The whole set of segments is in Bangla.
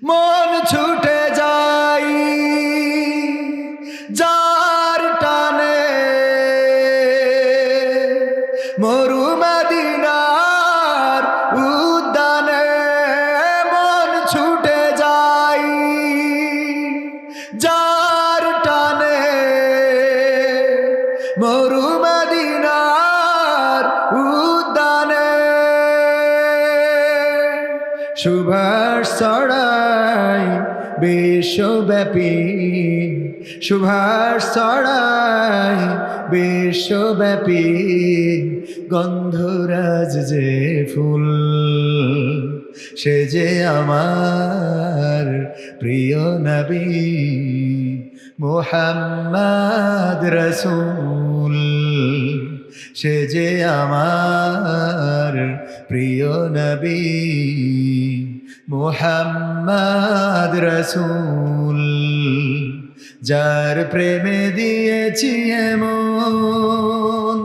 মন ছুটে যাই যার টানে, মরু মদিনার উদ্যানে। মন ছুটে যাই যার টানে, মরু মদিনার উদ্যানে। সুভাষ ছড়াই বিশ্বব্যাপী, সুভাষ ছড়াই বিশ্বব্যাপী। গন্ধরাজ যে ফুল, সে যে আমার প্রিয় নবী মুহাম্মদ রসূল। সে যে আমার প্রিয় নবী মুহাম্মদ রসূল। যার প্রেমে দিয়েছি এমন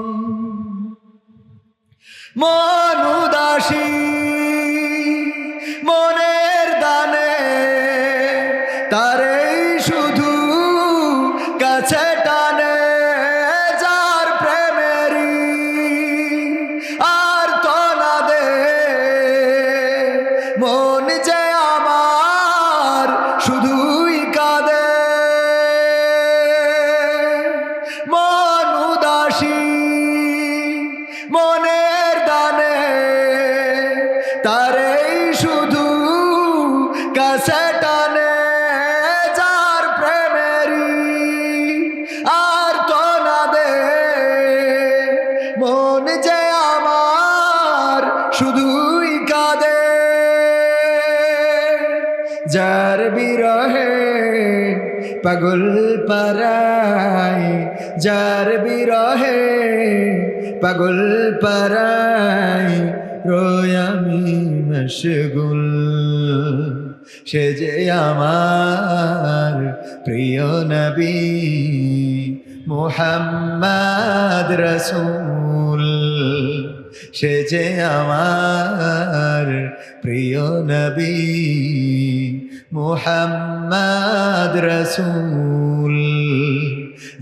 মন উদাসী, মনের দানে তারেই শুধু কাছে টানে। যার প্রেমেরই আর তনাদে, মন যে আমার শুধুই কাঁদে। মন উদাসী, মনের দানে তারেই শুধু কাছে টানে। যার প্রেমেরই আর তনাদে, মন যে আমার শুধুই কাঁদে। যার বিরহে পাগল পারাই, যার বিরহে পাগল পারাই রোয় আমি মশগুল। সে যে আমার প্রিয় নবী মুহাম্মদ রসূল। সে যে আমার প্রিয় নবী মুহাম্মদ রসূল।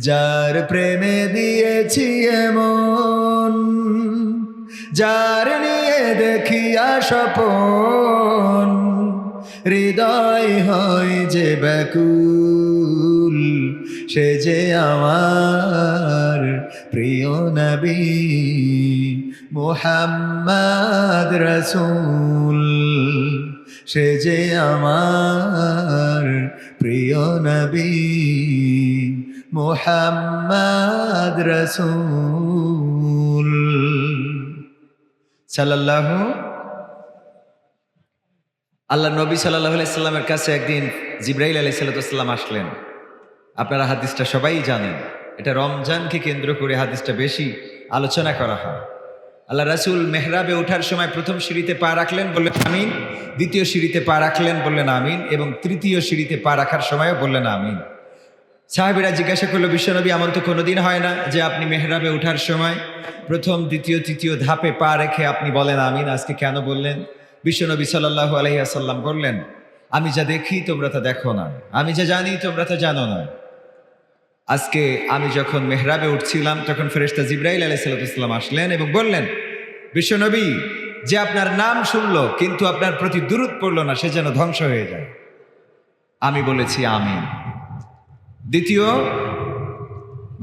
যার প্রেমে দিয়েছি এমন, যার নিয়ে দেখিয়া স্বপন, হৃদয় হয় যে ব্যাকুল। সে যে আমার প্রিয় নবী মুহাম্মদ রসূল। সে যে আমার প্রিয় নবী মুহাম্মদ রসূল সাল্লাল্লাহু। আল্লাহ নবী সাল্লাল্লাহু আলাইহি সাল্লামের কাছে একদিন জিবরাইল আলাইহিস সালাম আসলেন। আপনারা হাদিসটা সবাই জানেন। এটা রমজানকে কেন্দ্র করে হাদিসটা বেশি আলোচনা করা হয়। আল্লাহ রাসূল মেহরাবে ওঠার সময় প্রথম সিঁড়িতে পা রাখলেন, বললেন আমিন। দ্বিতীয় সিঁড়িতে পা রাখলেন, বললেন আমিন। এবং তৃতীয় সিঁড়িতে পা রাখার সময়ও বললেন আমিন। সাহাবীরা জিজ্ঞাসা করলো, বিশ্বনবী এমন তো কোনোদিন হয় না যে আপনি মেহরাবে ওঠার সময় প্রথম দ্বিতীয় তৃতীয় ধাপে পা রেখে আপনি বলেন আমিন, আজকে কেন বললেন? বিশ্বনবী সাল্লাল্লাহু আলাইহি ওয়াসাল্লাম বললেন, আমি যা দেখি তোমরা তা দেখো না, আমি যা জানি তোমরা তা জানো না। আজকে আমি যখন মেহরাবে উঠছিলাম তখন ফেরেশতা জিবরাইল আলাইহিস সালাম আসলেন এবং বললেন, বিশ্বনবী যে আপনার নাম শুনলো কিন্তু আপনার প্রতি দুরূদ পড়লো না, সে যেন ধ্বংস হয়ে যায়। আমি বলেছি আমিন। দ্বিতীয়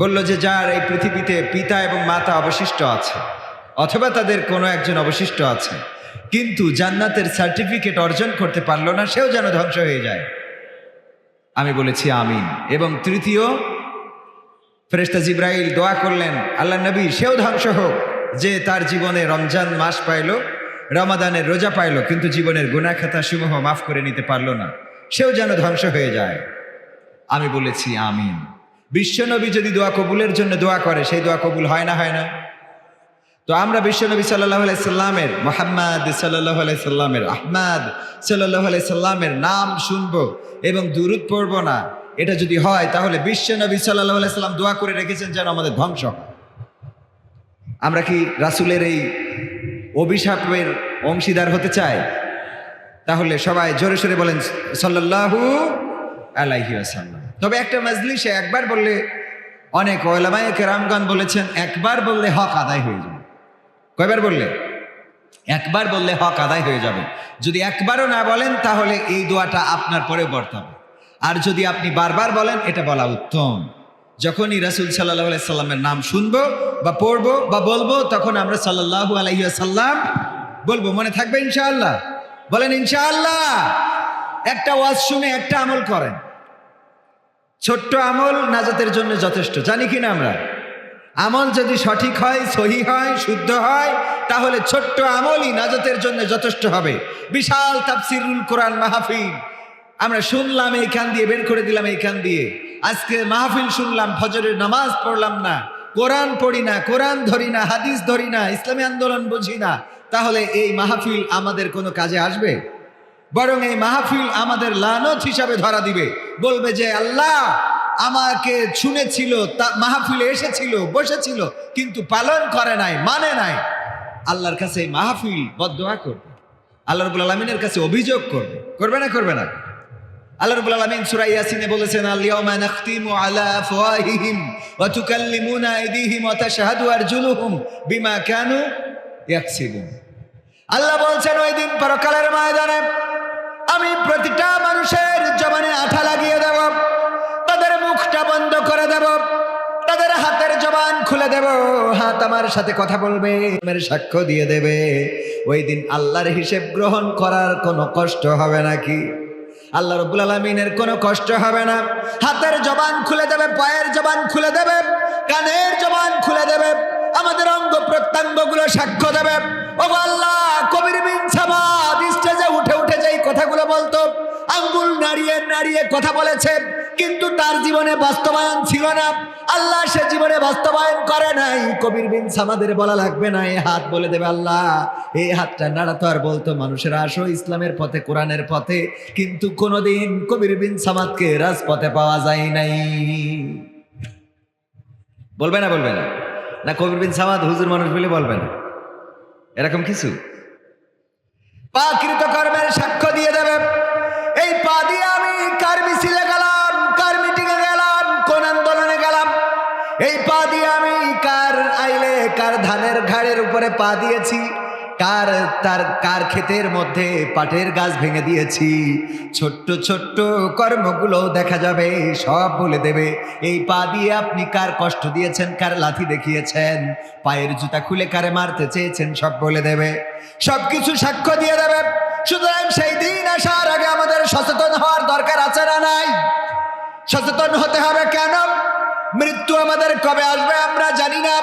বলল যে যার এই পৃথিবীতে পিতা এবং মাতা অবশিষ্ট আছে, অথবা তাদের কোনো একজন অবশিষ্ট আছে, কিন্তু জান্নাতের সার্টিফিকেট অর্জন করতে পারলো না, সেও যেন ধ্বংস হয়ে যায়। আমি বলেছি আমিন। এবং তৃতীয় ফেরেশতা জিবরাইল দোয়া করলেন, আল্লাহ নবী সেও ধ্বংস হোক যে তার জীবনে রমজান মাস পাইল, রমাদানের রোজা পাইল, কিন্তু জীবনের গুনাহ খাতা সমূহ মাফ করে নিতে পারলো না, সেও যেন ধ্বংস হয়ে যায়। আমি বলেছি আমিন। বিশ্বনবী যদি দোয়া কবুলের জন্য দোয়া করে, সেই দোয়া কবুল হয় না, হয় না? তো আমরা বিশ্বনবী সাল্লাল্লাহু আলাইহি সাল্লামের, মুহাম্মদ সাল্লাল্লাহু আলাইহি সাল্লামের, আহমদ সাল্লাল্লাহু আলাইহি সাল্লামের নাম শুনবো এবং দুরূদ পড়বো না, এটা যদি হয় তাহলে বিশ্বনবী সাল্লাল্লাহু আলাইহি সাল্লাম দোয়া করে রেখেছেন যেন আমাদের ধ্বংস হয়। আমরা কি রাসূলের এই অভিশাপের অংশীদার হতে চাই? তাহলে সবাই জোরে সোরে বলেন সাল্লাল্লাহু আলাইহি ওয়াসাল্লাম। তবে একটা মজলিসে একবার বললে, অনেক ওলামায়ে কেরামগণ বলেছেন একবার বললে হক আদায় হয়ে যাবে। কয়বার বললে? একবার বললে হক আদায় হয়ে যাবে। যদি একবারও না বলেন তাহলে এই দোয়াটা আপনার পরে বর্তাবে। আর যদি আপনি বারবার বলেন এটা বলা উত্তম। যখনই রাসূল সাল্লাল্লাহু আলাইহি সাল্লামের নাম শুনবো বা পড়বো বা বলবো তখন আমরা সাল্লাল্লাহু আলাইহি ওয়াসাল্লাম বলবো। মনে থাকবে ইনশাআল্লাহ? বলেন ইনশাআল্লাহ। একটা ওয়াজ শুনে একটা আমল করেন, ছোট্ট আমল নাজাতের জন্য যথেষ্ট। জানি কিনা আমরা? আমল যদি সঠিক হয়, সহি হয়, শুদ্ধ হয়, তাহলে ছোট্ট আমলই নাজাতের জন্য যথেষ্ট হবে। বিশাল তাফসিরুল কোরআন মাহফিল আমরা শুনলাম, এইখান দিয়ে বের করে দিলাম এইখান দিয়ে। আজকে মাহফিল শুনলাম, ফজরের নামাজ পড়লাম না, কোরআন পড়ি না, কোরআন ধরি না, হাদিস ধরি না, ইসলামী আন্দোলন বুঝি না, তাহলে এই মাহফিল আমাদের কোনো কাজে আসবে? বরং এই মাহফিল আমাদের লানত হিসাবে ধরা দিবে। বলবে যে আল্লাহ আমাকে শুনেছিল, তা মাহফিলে এসেছিল, বসেছিল, কিন্তু পালন করে নাই, মানে নাই। আল্লাহর কাছে এই মাহফিল বদদোয়া করবে, আল্লাহ রাব্বুল আলামিনের কাছে অভিযোগ করবে। করবে না? করবে না? আল্লাহ রাব্বুল আলামিন সূরা ইয়াসিনে বলেছেন, আল ইয়াউমা নাখতিমু আলা আফওয়াহিহিম ওয়া তুকাল্লিমুনা আইদিহিম ওয়া তাশহাদু আরজুলুহুম বিমা কানু ইয়াকসিবুন। আল্লাহ বলছেন ওই দিন পরকালের ময়দানে আমি প্রতিটা মানুষের জবানে আঠা লাগিয়ে দেব, তাদের মুখটা বন্ধ করে দেব, তাদের হাতের জবান খুলে দেব, হাত আমার সাথে কথা বলবে, মেরে সাক্ষ্য দিয়ে দেবে। ওই দিন আল্লাহর হিসেব গ্রহণ করার কোনো কষ্ট হবে নাকি? আল্লাহ রাব্বুল আলামিনের কোনো কষ্ট হবে না। হাতের জবান খুলে দেবে, পায়ের জবান খুলে দেবে, কানের জবান খুলে দেবে, আমাদের অঙ্গ প্রত্যঙ্গগুলো সাক্ষ্য দেবে। ও আল্লাহ, কবির বিন সামাদ স্টেজে উঠে উঠে যেই কথাগুলো বলতো, আঙ্গুল নাড়িয়ে নাড়িয়ে কথা বলেছে, কিন্তু তার জীবনে বাস্তবায়ন ছিল না। আল্লাহ সে জীবনে বাস্তবায়ন করে নাই। কবির বিন সামাদের বলা লাগবে না, এই হাত বলে দেবে আল্লাহ এই হাতটা নাড়াতো আর বলতো মানুষেরা আসো ইসলামের পথে, কোরআনের পথে, কিন্তু কোনোদিন কবির বিন সামাদকে রাজপথে পাওয়া যায় নাই। বলবে না? বলবে না? না কবির বিন সামাদ হুজুর মানুষ বলে বলবে না? এরকম কিছু পাকৃত কর্মের সাক্ষ্য দিয়ে দেবে। এই পা দিয়ে আমি কার মিছিলে গেলাম, কার মিটিংয়ে গেলাম, কোন আন্দোলনে গেলাম, এই পা দিয়ে আমি কার আইলে, কার ধানের ঘাড়ের উপরে পা দিয়েছি, কার ক্ষেতের মধ্যে পাটের গাছ ভেঙে দিয়েছি, ছোট্ট ছোট্ট কর্মগুলো দেখা যাবে, সব বলে দেবে। এই পা দিয়ে আপনি কার কষ্ট দিয়েছেন, কার লাথি দেখিয়েছেন, পায়ের জুতা খুলে কারে মারতে চেয়েছেন, সব বলে দেবে, সবকিছু সাক্ষ্য দিয়ে দেবে। সুতরাং সেই দিন আসার আগে আমাদের সচেতন হওয়ার দরকার আছে না নাই? সচেতন হতে হবে। কেন? মৃত্যু আমাদের কবে আসবে আমরা জানি না।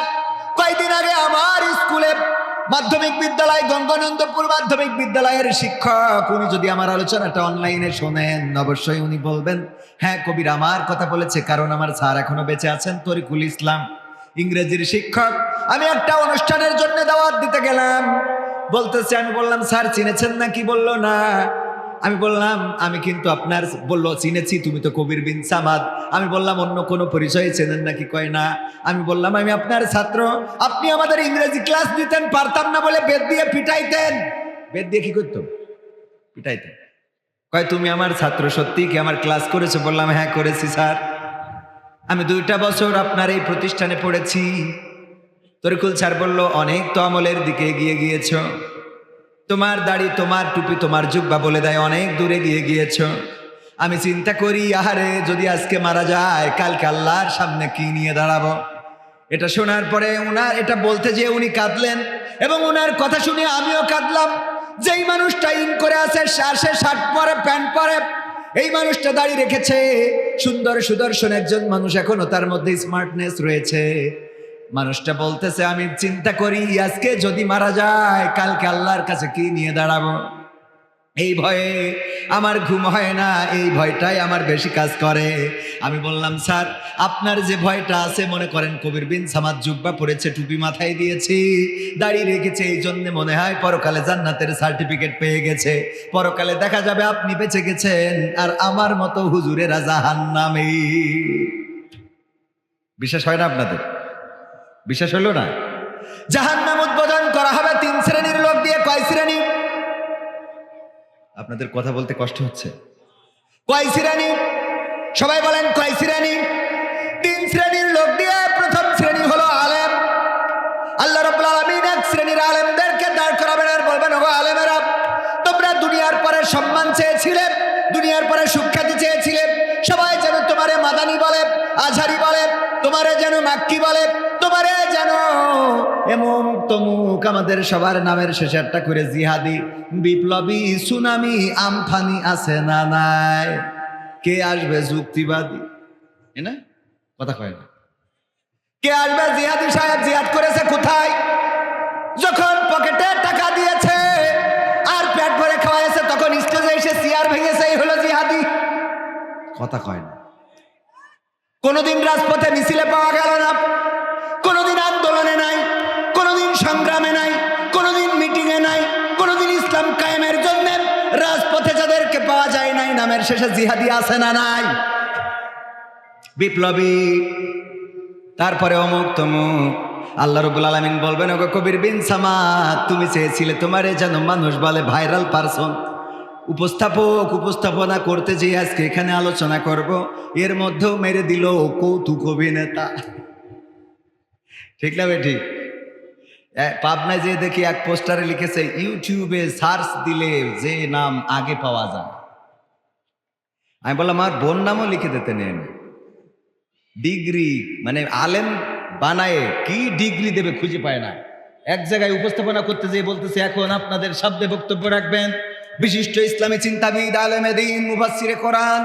কয়েকদিন আগে আমার স্কুলে মাধ্যমিক বিদ্যালয়, গঙ্গানন্দপুর মাধ্যমিক বিদ্যালয়ের শিক্ষক, উনি যদি আমার আলোচনাটা অনলাইনে শোনেন অবশ্যই উনি বলবেন, হ্যাঁ কবির আমার কথা বলেছে, কারণ আমার স্যার এখনো বেঁচে আছেন, তরিকুল ইসলাম, ইংরেজির শিক্ষক। আমি একটা অনুষ্ঠানের জন্য দাওয়াত দিতে গেলাম, বলতেছে, আমি বললাম স্যার চিনেছেন নাকি? বললো না। আমি বললাম আমি কিন্তু আপনার, বললো চিনেছি, তুমি তো কবির বিন সামাদ। আমি বললাম অন্য কোনো পরিচয় চেনেন নাকি? কয় না। আমি বললাম আমি আপনার ছাত্র, আপনি আমাদের ইংরেজি ক্লাস দিতেন, পারতাম না বলে বেত দিয়ে পিটাইতেন। বেত দিয়ে কি করতো? পিটাইতেন। কয় তুমি আমার ছাত্র, সত্যি কি আমার ক্লাস করেছো? বললাম হ্যাঁ করেছি স্যার, আমি 2টা বছর আপনার এই প্রতিষ্ঠানে পড়েছি। তরিকুল স্যার বলল অনেক তো আমলের দিকে এগিয়ে গিয়েছ, তোমার দাড়ি, তোমার টুপি, তোমার জুব্বা বলে দেয় অনেক দূরে গিয়ে গিয়েছ। আমি চিন্তা করি আহারে যদি আজকে মারা যায় কালকে আল্লাহর সামনে কি নিয়ে দাঁড়াবো। এটা শোনার পরে উনার এটা বলতে যে উনি কাঁদলেন, এবং উনার কথা শুনে আমিও কাঁদলাম। যেই মানুষটা ইন করে আছে, শার্ট পরে, প্যান্ট পরে, এই মানুষটা দাড়ি রেখেছে, সুন্দর সুদর্শন একজন মানুষ, এখনো তার মধ্যে স্মার্টনেস রয়েছে। মানুষটা বলতেছে আমি চিন্তা করি আজকে যদি মারা যায় কালকে আল্লাহর কাছে কি নিয়ে দাঁড়াবো। এই ভয়ে আমার ঘুম হয় না, এই ভয়টাই আমার বেশি কাজ করে। আমি বললাম স্যার আপনার যে ভয়টা আছে, মনে করেন কবির বিন সামাদ জুব্বা পড়েছে, টুপি মাথায় দিয়েছি, দাড়ি রেখেছে, এই জন্য মনে হয় পরকালে জান্নাতের সার্টিফিকেট পেয়ে গেছে, পরকালে দেখা যাবে আপনি বেঁচে গেছেন আর আমার মতো হুজুরেরা জাহান্নামে। বিশ্বাস হয় না আপনাদের? বিশ্বাস হলো না? জাহান্নাম উদ্বোধন করা হবে 3 শ্রেণীর লোক দিয়ে। কয় শ্রেণী? আপনাদের কথা বলতে কষ্ট হচ্ছে। কয় শ্রেণী? সবাই বলেন কয় শ্রেণী? 3 শ্রেণীর লোক দিয়ে। প্রথম শ্রেণী হলো আলেম। আল্লাহ রাব্বুল আলামিন এক শ্রেণীর আলেমদেরকে দাঁড় করাবেন আর বলবেন, ওগো আলেমেরা, তোমরা দুনিয়ার পরে সম্মান চেয়েছিলে, দুনিয়ার পরে সুখ্যাতি চেয়েছিলে, সবাই যেন তোমারে মাদানি বলে, আজহারি বলে, তোমারে যেন মাক্কি বলে, তোমারে যেন এমন তমুক, আমাদের সবার নামের শেষে একটা করে জিহাদি, বিপ্লবী, সুনামি, আমফানি আছে না নাই? কে আসবে যুক্তিবাদী? না কথা কয় না। কে আসবে জিহাদি সাহেব? জিহাদ করেছে কোথায়? যখন পকেটে টাকা দিয়েছে আর পেট ভরে খাওয়াইছে, তখন স্টেজে এসে চেয়ার ভেঙেছে, এই হলো জিহাদি। কথা কয় না। কোনোদিন রাজপথে মিছিলে পাওয়া গেল না, কোনোদিন আন্দোলনে নাই, কোনোদিন সংগ্রামে নাই, কোনোদিন মিটিংয়ে নাই, কোনোদিন ইসলাম কায়েমের জন্য রাজপথে যাদেরকে পাওয়া যায় নাই, নামের শেষে জিহাদি আছে না নাই? বিপ্লবী, তারপরে অমুক তমুক। আল্লাহ রাব্বুল আলামিন বলবেন, ওগো কবির বিন সামাদ, তুমি চেয়েছিলে তোমারে যেন মানুষ বলে ভাইরাল পারসন, উপস্থাপক, উপস্থাপনা করতে যে আজকে এখানে আলোচনা করব, এর মধ্যেও মেরে দিল কৌতুক অভিনেতা। ঠিক না ঠিক? পাবনায় যে দেখি এক পোস্টারে লিখেছে, ইউটিউবে সার্চ দিলে যে নাম আগে পাওয়া যায়। আমি বললাম, আমার বোন নামও লিখে দিতে নেন। ডিগ্রি মানে আলেম বানায় কি ডিগ্রি দেবে খুঁজে পায় না। এক জায়গায় উপস্থাপনা করতে যেয়ে বলতেছে, এখন আপনাদের শব্দে বক্তব্য রাখবেন বিশিষ্ট ইসলামী চিন্তাবিদ, আলেমে দ্বীন, মুফাসসিরে কোরআন,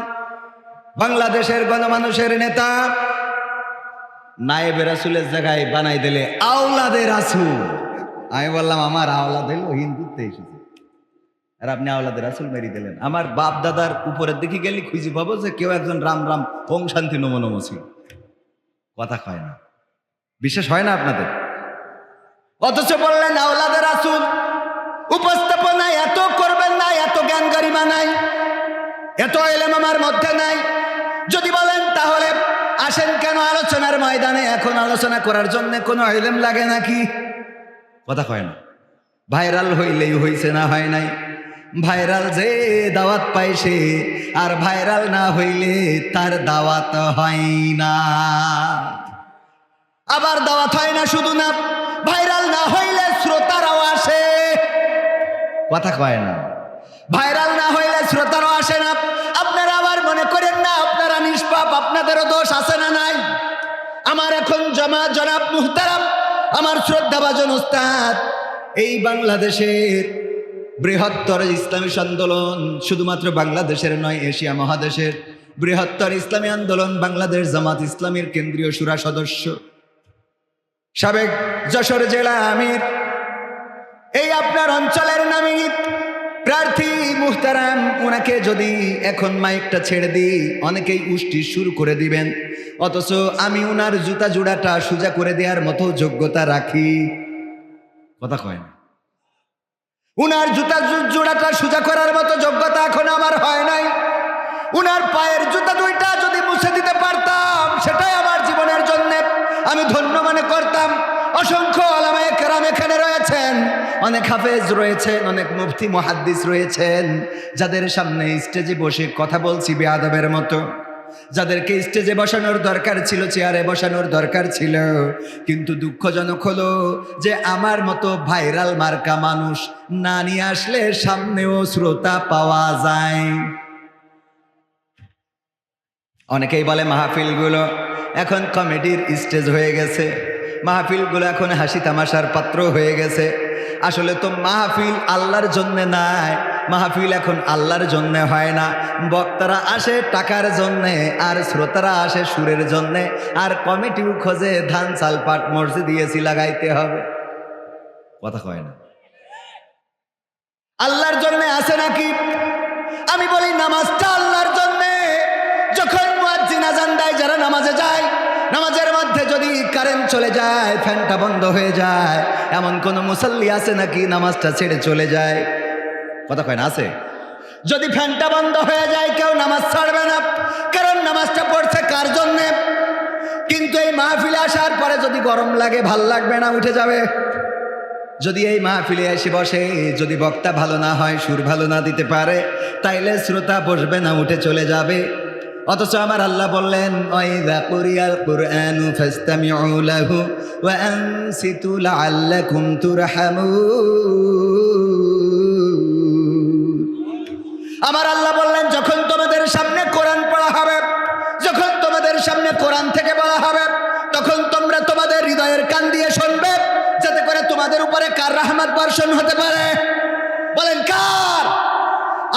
বাংলাদেশের গণমানুষের নেতা। নায়েবে রাসূলের জায়গায় বানাই দিলে আওলাদে রাসূল। আমি বললাম, আমার আওলাদ হলো হিন্দুত্বে এসেছে, আর আপনি আওলাদে রাসূল মেরি দিলেন। আমার বাপ দাদার উপরের দিকে গেলে খুঁজে পাবো যে কেউ একজন রাম রাম ওং শান্তি নমো নমো ছিল। কথা কয় না, বিশ্বাস হয় না আপনাদের? অথচ বললেন আওলাদে রাসূল। উপস্থাপনা এত করবেন না, এত জ্ঞান গরিমা নাই, এত ইলম আমার মধ্যে নাই। যদি বলেন তাহলে আসেন কেন আলোচনার ময়দানে? এখন আলোচনা করার জন্য কোনো ইলম লাগে নাকি? কথা কয় না। ভাইরাল হইলেই হইছে, না হয় নাই। ভাইরাল যে দাওয়াত পাইছে, আর ভাইরাল না হইলে তার দাওয়াত হয় না। আবার দাওয়াত হয় না শুধু না, ভাইরাল না হইলে শ্রোতারাও আসে। কথা কয় না। ভাইরাল না হইলে শ্রোতারাও আসে না। আপনারা আবার মনে করেন না আপনারা নিষ্পাপ, আপনাদেরও দোষ আছে না নাই? আমার এখন জনাব মুহতারাম, আমার শ্রদ্ধাভাজন ওস্তাদ, এই বাংলাদেশের বৃহত্তর ইসলামী আন্দোলন, শুধুমাত্র বাংলাদেশের নয়, এশিয়া মহাদেশের বৃহত্তর ইসলামী আন্দোলন বাংলাদেশ জামাত ইসলামীর কেন্দ্রীয় শুরা সদস্য, সাবেক যশোর জেলা আমির, এই আপনার অঞ্চলের নামী প্রার্থী মুহতারাম, ওনাকে যদি এখন মাইকটা ছেড়ে দিই অনেকেই উষ্টি শুরু করে দিবেন, অথচ আমি উনার জুতা জোড়াটা সোজা করে দেওয়ার মতো যোগ্যতা রাখি। কথা কয় না। উনার জুতা জোড়াটা সোজা করার মতো যোগ্যতা এখন আমার হয় নাই। উনার পায়ের জুতা দুইটা যদি মুছে দিতে পারতাম, সেটাই আমার জীবনের জন্য আমি ধন্য মনে করতাম। অসংখ্য ওলামায়ে কেরাম এখানে রয়েছেন, অনেক হাফেজ রয়েছেন, অনেক মুফতি মুহাদ্দিস রয়েছেন, যাদের সামনে স্টেজে বসে কথা বলছি বেয়াদবের মতো, যাদেরকে স্টেজে বসানোর দরকার ছিল, চেয়ারে বসানোর দরকার ছিল। কিন্তু দুঃখজনক হলো যে আমার মতো ভাইরাল মার্কা মানুষ না নিয়ে আসলে সামনেও শ্রোতা পাওয়া যায়। অনেকেই বলে মাহফিলগুলো এখন কমেডির স্টেজ হয়ে গেছে, মাহফিলগুলো এখন হাসি তামাশার পাত্র হয়ে গেছে। আসলে তো মাহফিল আল্লাহর জন্যে নাই, মাহফিল এখন আল্লাহর জন্যে হয় না। বক্তারা আসে টাকার জন্যে, আর শ্রোতারা আসে সুরের জন্যে, আর কমিটিও খোঁজে ধান চাল পাট মসজিদ দিয়েছি লাগাইতে হবে। কথা কয় না। আল্লাহর জন্যে আসে নাকি? আমি বলি নামাজটা আল্লাহর জন্যে। যখন মুয়াজ্জিন আযান দেয়, যারা নামাজে যায়, নামাজের মধ্যে যদি কারেন্ট চলে যায়, ফ্যানটা বন্ধ হয়ে যায়, এমন কোন মুসাল্লি আছে নাকি নামাজটা ছেড়ে চলে যায়? কথা কয় না। আছে? যদি ফ্যানটা বন্ধ হয়ে যায় কেউ নামাজ ছাড়বে না, কারণ নামাজটা পড়ছে কার জন্যে। কিন্তু এই মাহফিলে আসার পরে যদি গরম লাগে, ভাল লাগবে না, উঠে যাবে। যদি এই মাহফিলে এসে বসে, যদি বক্তা ভালো না হয়, সুর ভালো না দিতে পারে, তাইলে শ্রোতা বসবে না, উঠে চলে যাবে। অথচ আমার আল্লাহ বললেন, ওয়াইযা কুরিয়াল কুরআনু ফাসতামিউ লাহু ওয়া আনসিতু লাআল্লাকুম তুরহামুন। আমার আল্লাহ বললেন, যখন তোমাদের সামনে কোরআন পড়া হবে, যখন তোমাদের সামনে কোরআন থেকে বলা হবে, তখন তোমরা তোমাদের হৃদয়ের কান দিয়ে শুনবে, যাতে করে তোমাদের উপরে কার রহমত বর্ষণ হতে পারে। বলেন কার?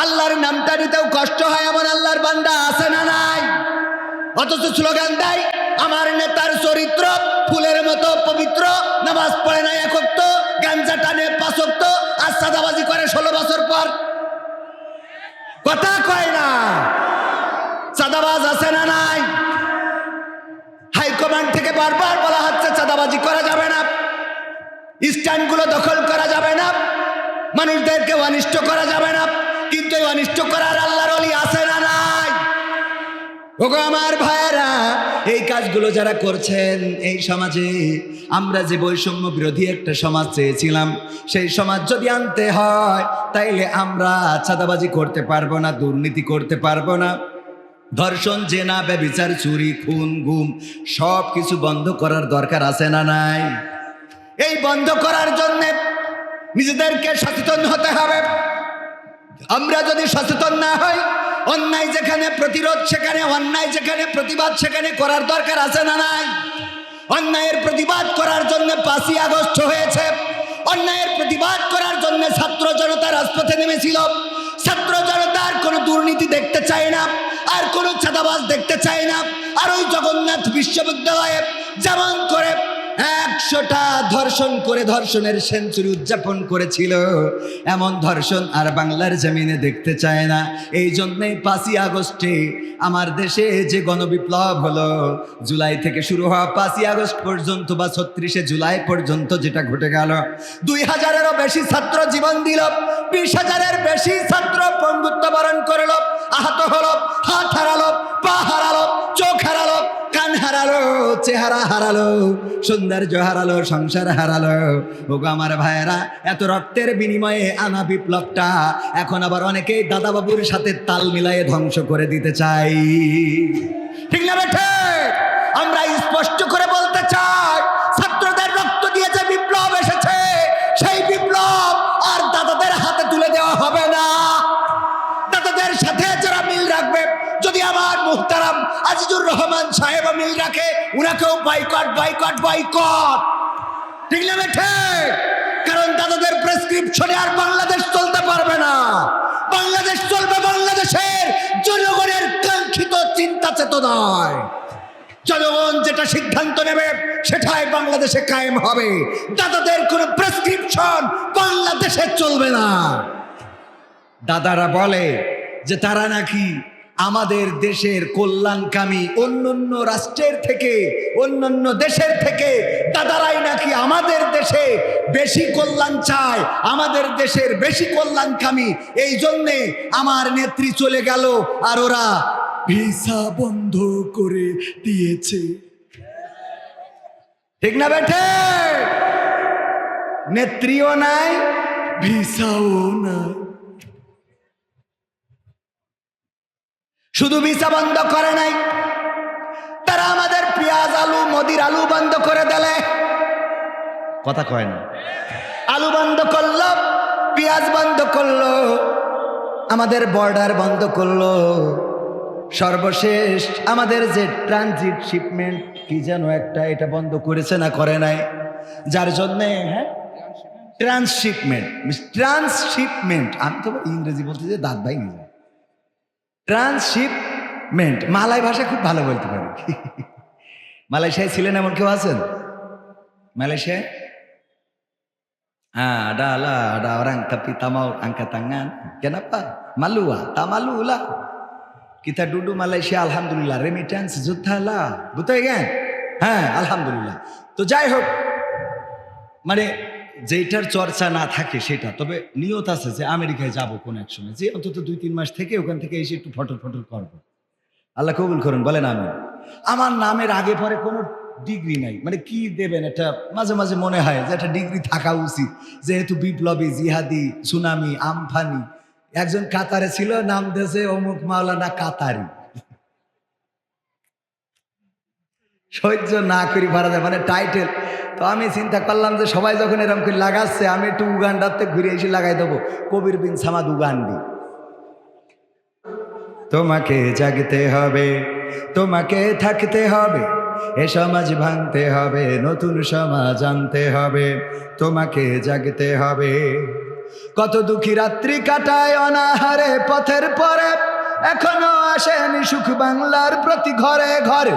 আল্লাহর নামটা নিতেও কষ্ট হয় এমন আল্লাহর বান্দা আছে না নাই? অথচ স্লোগান দেয়, আমার নেতার চরিত্র ফুলের মতো পবিত্র, নামাজ পড়ে না এক ওয়াক্ত, গাঞ্জা টানে 5 ওয়াক্ত, আর সাদাবাজি করে 16 বছর পর। কথা কয় না? চাঁদাবাজ আছে না নাই? হাইকমান্ড থেকে বারবার বলা হচ্ছে চাঁদাবাজি করা যাবে না, স্ট্যান্ডগুলো দখল করা যাবে না, মানুষদেরকে অনিষ্ট করা যাবে না, কিন্তু এই অনিষ্ট করার আল্লাহর ওলি আছে না নাই? ওগো আমার ভাইয়েরা, এই কাজগুলো যারা করছেন, এই সমাজে আমরা যে বৈষম্য বিরোধী একটা সমাজ চেয়েছিলাম, সেই সমাজ যদি আনতে হয়, তাইলে আমরা চাঁদাবাজি করতে পারবো না, দুর্নীতি করতে পারবো না, ধর্ষণ, জেনা, ব্যভিচার, চুরি, খুন, গুম সব কিছু বন্ধ করার দরকার আছে না নাই? এই বন্ধ করার জন্য নিজেদেরকে সচেতন হতে হবে। আমরা যদি সচেতন না হই, অন্যায় যেখানে প্রতিরোধ সেখানে, অন্যায় যেখানে প্রতিবাদ সেখানে করার দরকার আছে না নাই? অন্যায়ের প্রতিবাদ করার জন্য 5ই আগস্ট হয়েছে, অন্যায়ের প্রতিবাদ করার জন্য ছাত্র জনতা রাজপথে নেমেছিল। ছাত্র জনতার কোনো দুর্নীতি দেখতে চায় না, আর কোনো চাঁদাবাজ দেখতে চায় না। আর ওই জগন্নাথ বিশ্ববিদ্যালয়ে যেমন করে 100টা ধর্ষণ করে ধর্ষণের সেঞ্চুরি উদযাপন করেছিল, এমন ধর্ষণ আর বাংলার জমিনে দেখতে চায় না। এই জন্যই 5ই আগস্টে আমার দেশে যে গণবিপ্লব হলো, জুলাই থেকে শুরু হওয়া 5ই আগস্ট পর্যন্ত বা 36শে জুলাই পর্যন্ত যেটা ঘটে গেল, 2000-এরও বেশি ছাত্র জীবন দিল, 20,000-এর বেশি ছাত্র পঙ্গুত্ব বরণ করলো, আহত হলো, হাত হারালো, পা হারালো, চোখ হারালো, কান হারালো, চেহারা হারালো, সৌন্দর্য হারালো, সংসার হারালো। ওগো আমার ভাইয়েরা, এত রক্তের বিনিময়ে আনা বিপ্লবটা এখন আবার অনেকেই দাদাবাবুর সাথে তাল মিলায়ে ধ্বংস করে দিতে চাই। ঠিক না বেঠে? আমরা স্পষ্ট করে বলতে চাই, ছাত্রদের রক্ত দিয়ে যে বিপ্লব এসেছে, সেই বিপ্লব আর দাদাদের হাতে তুলে দেওয়া হবে না। দাদাদের সাথে যারা মিল রাখবে, যদি আমার মুহতারাম আজিজুর রহমান সাহেব মিল রাখে, উনাকেও বয়কট বয়কট বয়কট। ঠিক না বেঠে? কারণ দাদাদের প্রেসক্রিপশনে আর বাংলাদেশ চলতে পারবে না। বাংলাদেশ চলবে বাংলাদেশের জনগণের কাঙ্ক্ষিত চিন্তা চেতনায়। জনগণ যেটা সিদ্ধান্ত নেবে সেটাই বাংলাদেশে কায়েম হবে। দাদাদের কোনো প্রেসক্রিপশন বাংলাদেশে চলবে না। দাদারা বলে যে তারা নাকি আমাদের দেশের কল্যাণকামী, অন্যান্য রাষ্ট্রের থেকে, অন্যান্য দেশের থেকে দাদারাই নাকি আমাদের দেশে বেশি কল্যাণ চায়, আমাদের দেশের বেশি কল্যাণকামী। এই জন্যে আমার নেত্রী চলে গেল আর ওরা ভিসা বন্ধ করে দিয়েছে। ঠিক না বেঠে? নেত্রীও নাই, ভিসাও নাই। শুধু ভিসা বন্ধ করে নাই, তারা আমাদের পেঁয়াজ, আলু, মোদির আলু বন্ধ করে দিলে। কথা কয় না? আলু বন্ধ করলো, পেঁয়াজ বন্ধ করলো, আমাদের বর্ডার বন্ধ করলো। সর্বশেষ আমাদের যে ট্রানজিট শিপমেন্ট কি যেন একটা, এটা বন্ধ করেছে না করে নাই? যার জন্যে ট্রান্সশিপমেন্ট, আমি তো ইংরেজি বলতে যে দাঁত ভাই নিজে, ট্রান্সশিপমেন্ট মালয় ভাষা খুব ভালো বলতে পারি। মালয়েশিয়ায় ছিলেন এমন কেউ আছেন? মালয়েশিয়ায় ada lah, ada orang tapi tak mau angkat tangan. Kenapa? Malu ah, tak malu lah. Kita duduk Malaysia, alhamdulillah, remittance juta lah, betul kan? হ্যাঁ আলহামদুলিল্লাহ। তো যাই হোক, মানে যেটার চর্চা না থাকে সেটা, তবে নিয়ত আছে যে আমেরিকায় যাব কোন এক সময়, যে অন্তত 2-3 মাস থেকে ওখান থেকে এসে একটু ফটর ফটর করবো। আল্লাহ কবুল করুন, বলেন আমিন। আমার নামের আগে পরে কোনো ডিগ্রি নাই, মানে কি দেবেন, এটা মাঝে মাঝে মনে হয় যে একটা ডিগ্রি থাকা উচিত, যেহেতু বিপ্লবী, জিহাদি, সুনামি, আমফানি। একজন কাতারে ছিল, নাম দিয়েছে অমুক মাওলানা কাতারি। সহ্য না করি পারা যায়, মানে টাইটেল। তো আমি চিন্তা করলাম যে সবাই যখন এরকম করে লাগাচ্ছে, আমি একটু উগান্ডাতে ঘুরে এসে লাগাই দেবো কবির বিন সামাদ উগান্ডি। তোমাকে জাগতে হবে, তোমাকে থাকতে হবে, এ সমাজ ভাঙতে হবে, নতুন সমাজ আনতে হবে, তোমাকে জাগতে হবে। কত দুঃখী রাত্রি কাটায় অনাহারে পথের পরে, এখনো আসেনি সুখ বাংলার প্রতি ঘরে ঘরে।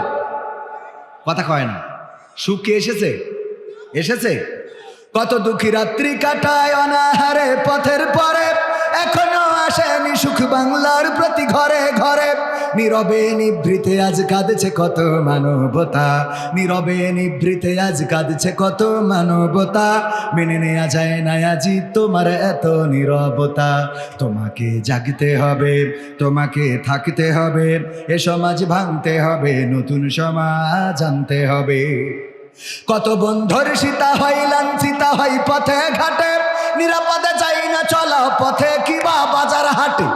কথা কয় না, সুখ কি এসেছে? এসেছে। কত দুঃখী রাত্রি কাটায় অনাহারে পথের পরে, এখনো আসেনি সুখ বাংলার প্রতি ঘরে ঘরে। নীরবে নিভৃতে আজ কাঁদছে কত মানবতা, নীরবে নিভৃতে আজ কাঁদছে কত মানবতা। মেনে নেওয়া যায় না আজি তোমার এত নীরবতা। তোমাকে জাগতে হবে, তোমাকে থাকতে হবে, এ সমাজ ভাঙতে হবে, নতুন সমাজ আনতে হবে। কত বন্ধুর সীতা হয় লাঞ্ছিতা হয় পথে ঘাটে, নিরাপদে যাই না চলা পথে কিবা বাজার হাটে।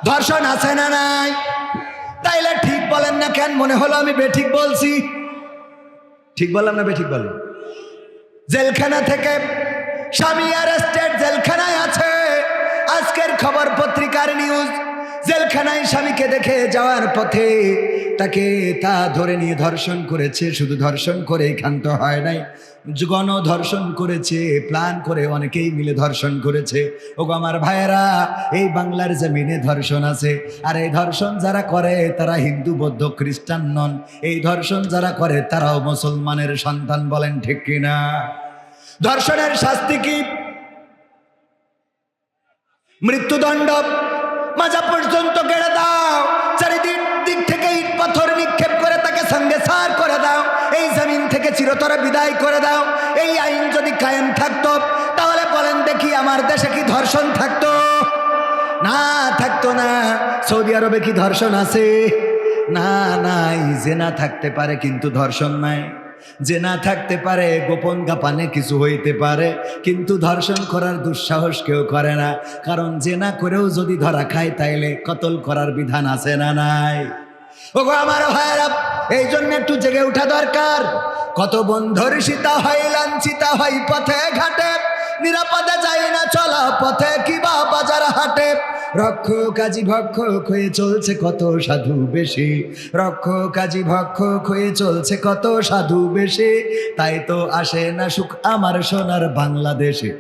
ধর্ষণ আছে না নাই? তাইলে ঠিক বলেন না কেন? মনে হলো আমি বেঠিক বলছি। ঠিক বললাম না বেঠিক বললাম? জেলখানা থেকে স্বামী অ্যারেস্টেড, জেলখানায় আছে। আজকের খবর পত্রিকার নিউজ, জেলখানায় স্বামীকে দেখে যাওয়ার পথে তাকে তা ধরে নিয়ে ধর্ষণ করেছে। শুধু ধর্ষণ করে ক্ষান্ত হয় নাই, গণধর্ষণ করেছে, প্ল্যান করে অনেকেই মিলে ধর্ষণ করেছে। ওগো আমার ভাইয়েরা, এই বাংলার জমিনে ধর্ষণ আছে। আর এই ধর্ষণ যারা করে তারা হিন্দু, বৌদ্ধ, খ্রিস্টান নন। এই ধর্ষণ যারা করে তারাও মুসলমানের সন্তান। বলেন ঠিক কিনা? ধর্ষণের শাস্তি কি? মৃত্যুদণ্ড। মাজা পর্যন্ত গেড়ে দাও, চারিদিক দিক থেকে ইট পাথর নিক্ষেপ করে তাকে সঙ্গে সার করে দাও, এই জমিন থেকে চিরতরে বিদায় করে দাও। এই আইন যদি কায়েম থাকতো, তাহলে বলেন দেখি আমার দেশে কি ধর্ষণ থাকতো? না, থাকতো না। সৌদি আরবে কি ধর্ষণ আছে? না, নাই। জেনা থাকতে পারে কিন্তু ধর্ষণ নাই। জেনা থাকতে পারে, গোপন গাপানে কিছু হইতে পারে, কিন্তু ধর্ষণ করার দুঃসাহস কেউ করে না। কারণ জেনা করেও যদি ধরা খায় তাইলে কতল করার বিধান আছে না নাই? ওগো আমার ভাইয়েরা, এই জন্য একটু জেগে ওঠা দরকার। কত বন্ধুর সীতা হয় লাঞ্ছিতা হয় পথে ঘাটে, নিরাপদে যাই না চলা পথে কিবা বাজার হাটে। রক্ষক আজি ভক্ষক হয়ে চলছে কত সাধু বেশি, রক্ষক আজি ভক্ষক হয়ে চলছে কত সাধু বেশি। তাই তো আসে না সুখ আমার সোনার বাংলাদেশে।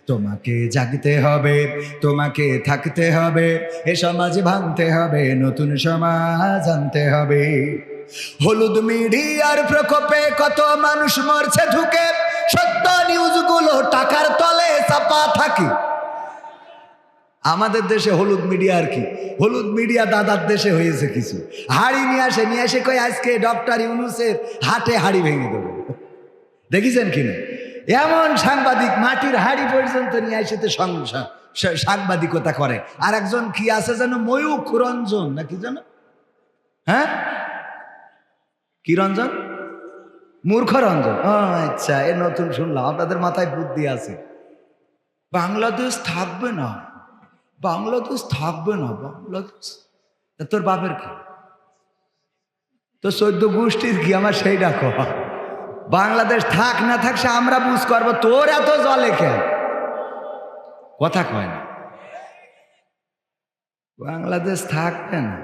তোমাকে জাগতে হবে, তোমাকে থাকতে হবে, এ সমাজ ভাঙতে হবে, নতুন সমাজ আনতে হবে। হলুদ মিডিয়ার প্রকোপে কত মানুষ মরছে ঢুকে, সত্য নিউজগুলো টাকার তলে চাপা থাকে। আমাদের দেশে হলুদ মিডিয়া আর কি, হলুদ মিডিয়া দাদার দেশে হয়েছে কিছু। হাড়ি নিয়ে আসে কই আজকে ডক্টর ইউনূসের হাটে হাড়ি ভেঙে দেবো। দেখেছেন কিনা? এমন সাংবাদিক মাটির হাড়ি পর্যন্ত নিয়ে আসে তো সাংবাদিকতা করে। আর একজন কি আছে যেন, ময়ূখ রঞ্জন না কি যেন, হ্যাঁ কি রঞ্জন, মূর্খ রঞ্জন। ও আচ্ছা, এ নতুন শুনলাম। আপনাদের মাথায় বুদ্ধি আছে। বাংলাদেশ থাকবে না, বাংলাদেশ থাকবে না, বাংলাদেশ। তোর বাপের কি, তোর 14 গোষ্ঠীর কি? আমার সেই ডাকো। বাংলাদেশ থাক না থাক সে আমরা বুঝ করবো, তোর এত জলে কেন? কথা কয় না। বাংলাদেশ থাকবে না।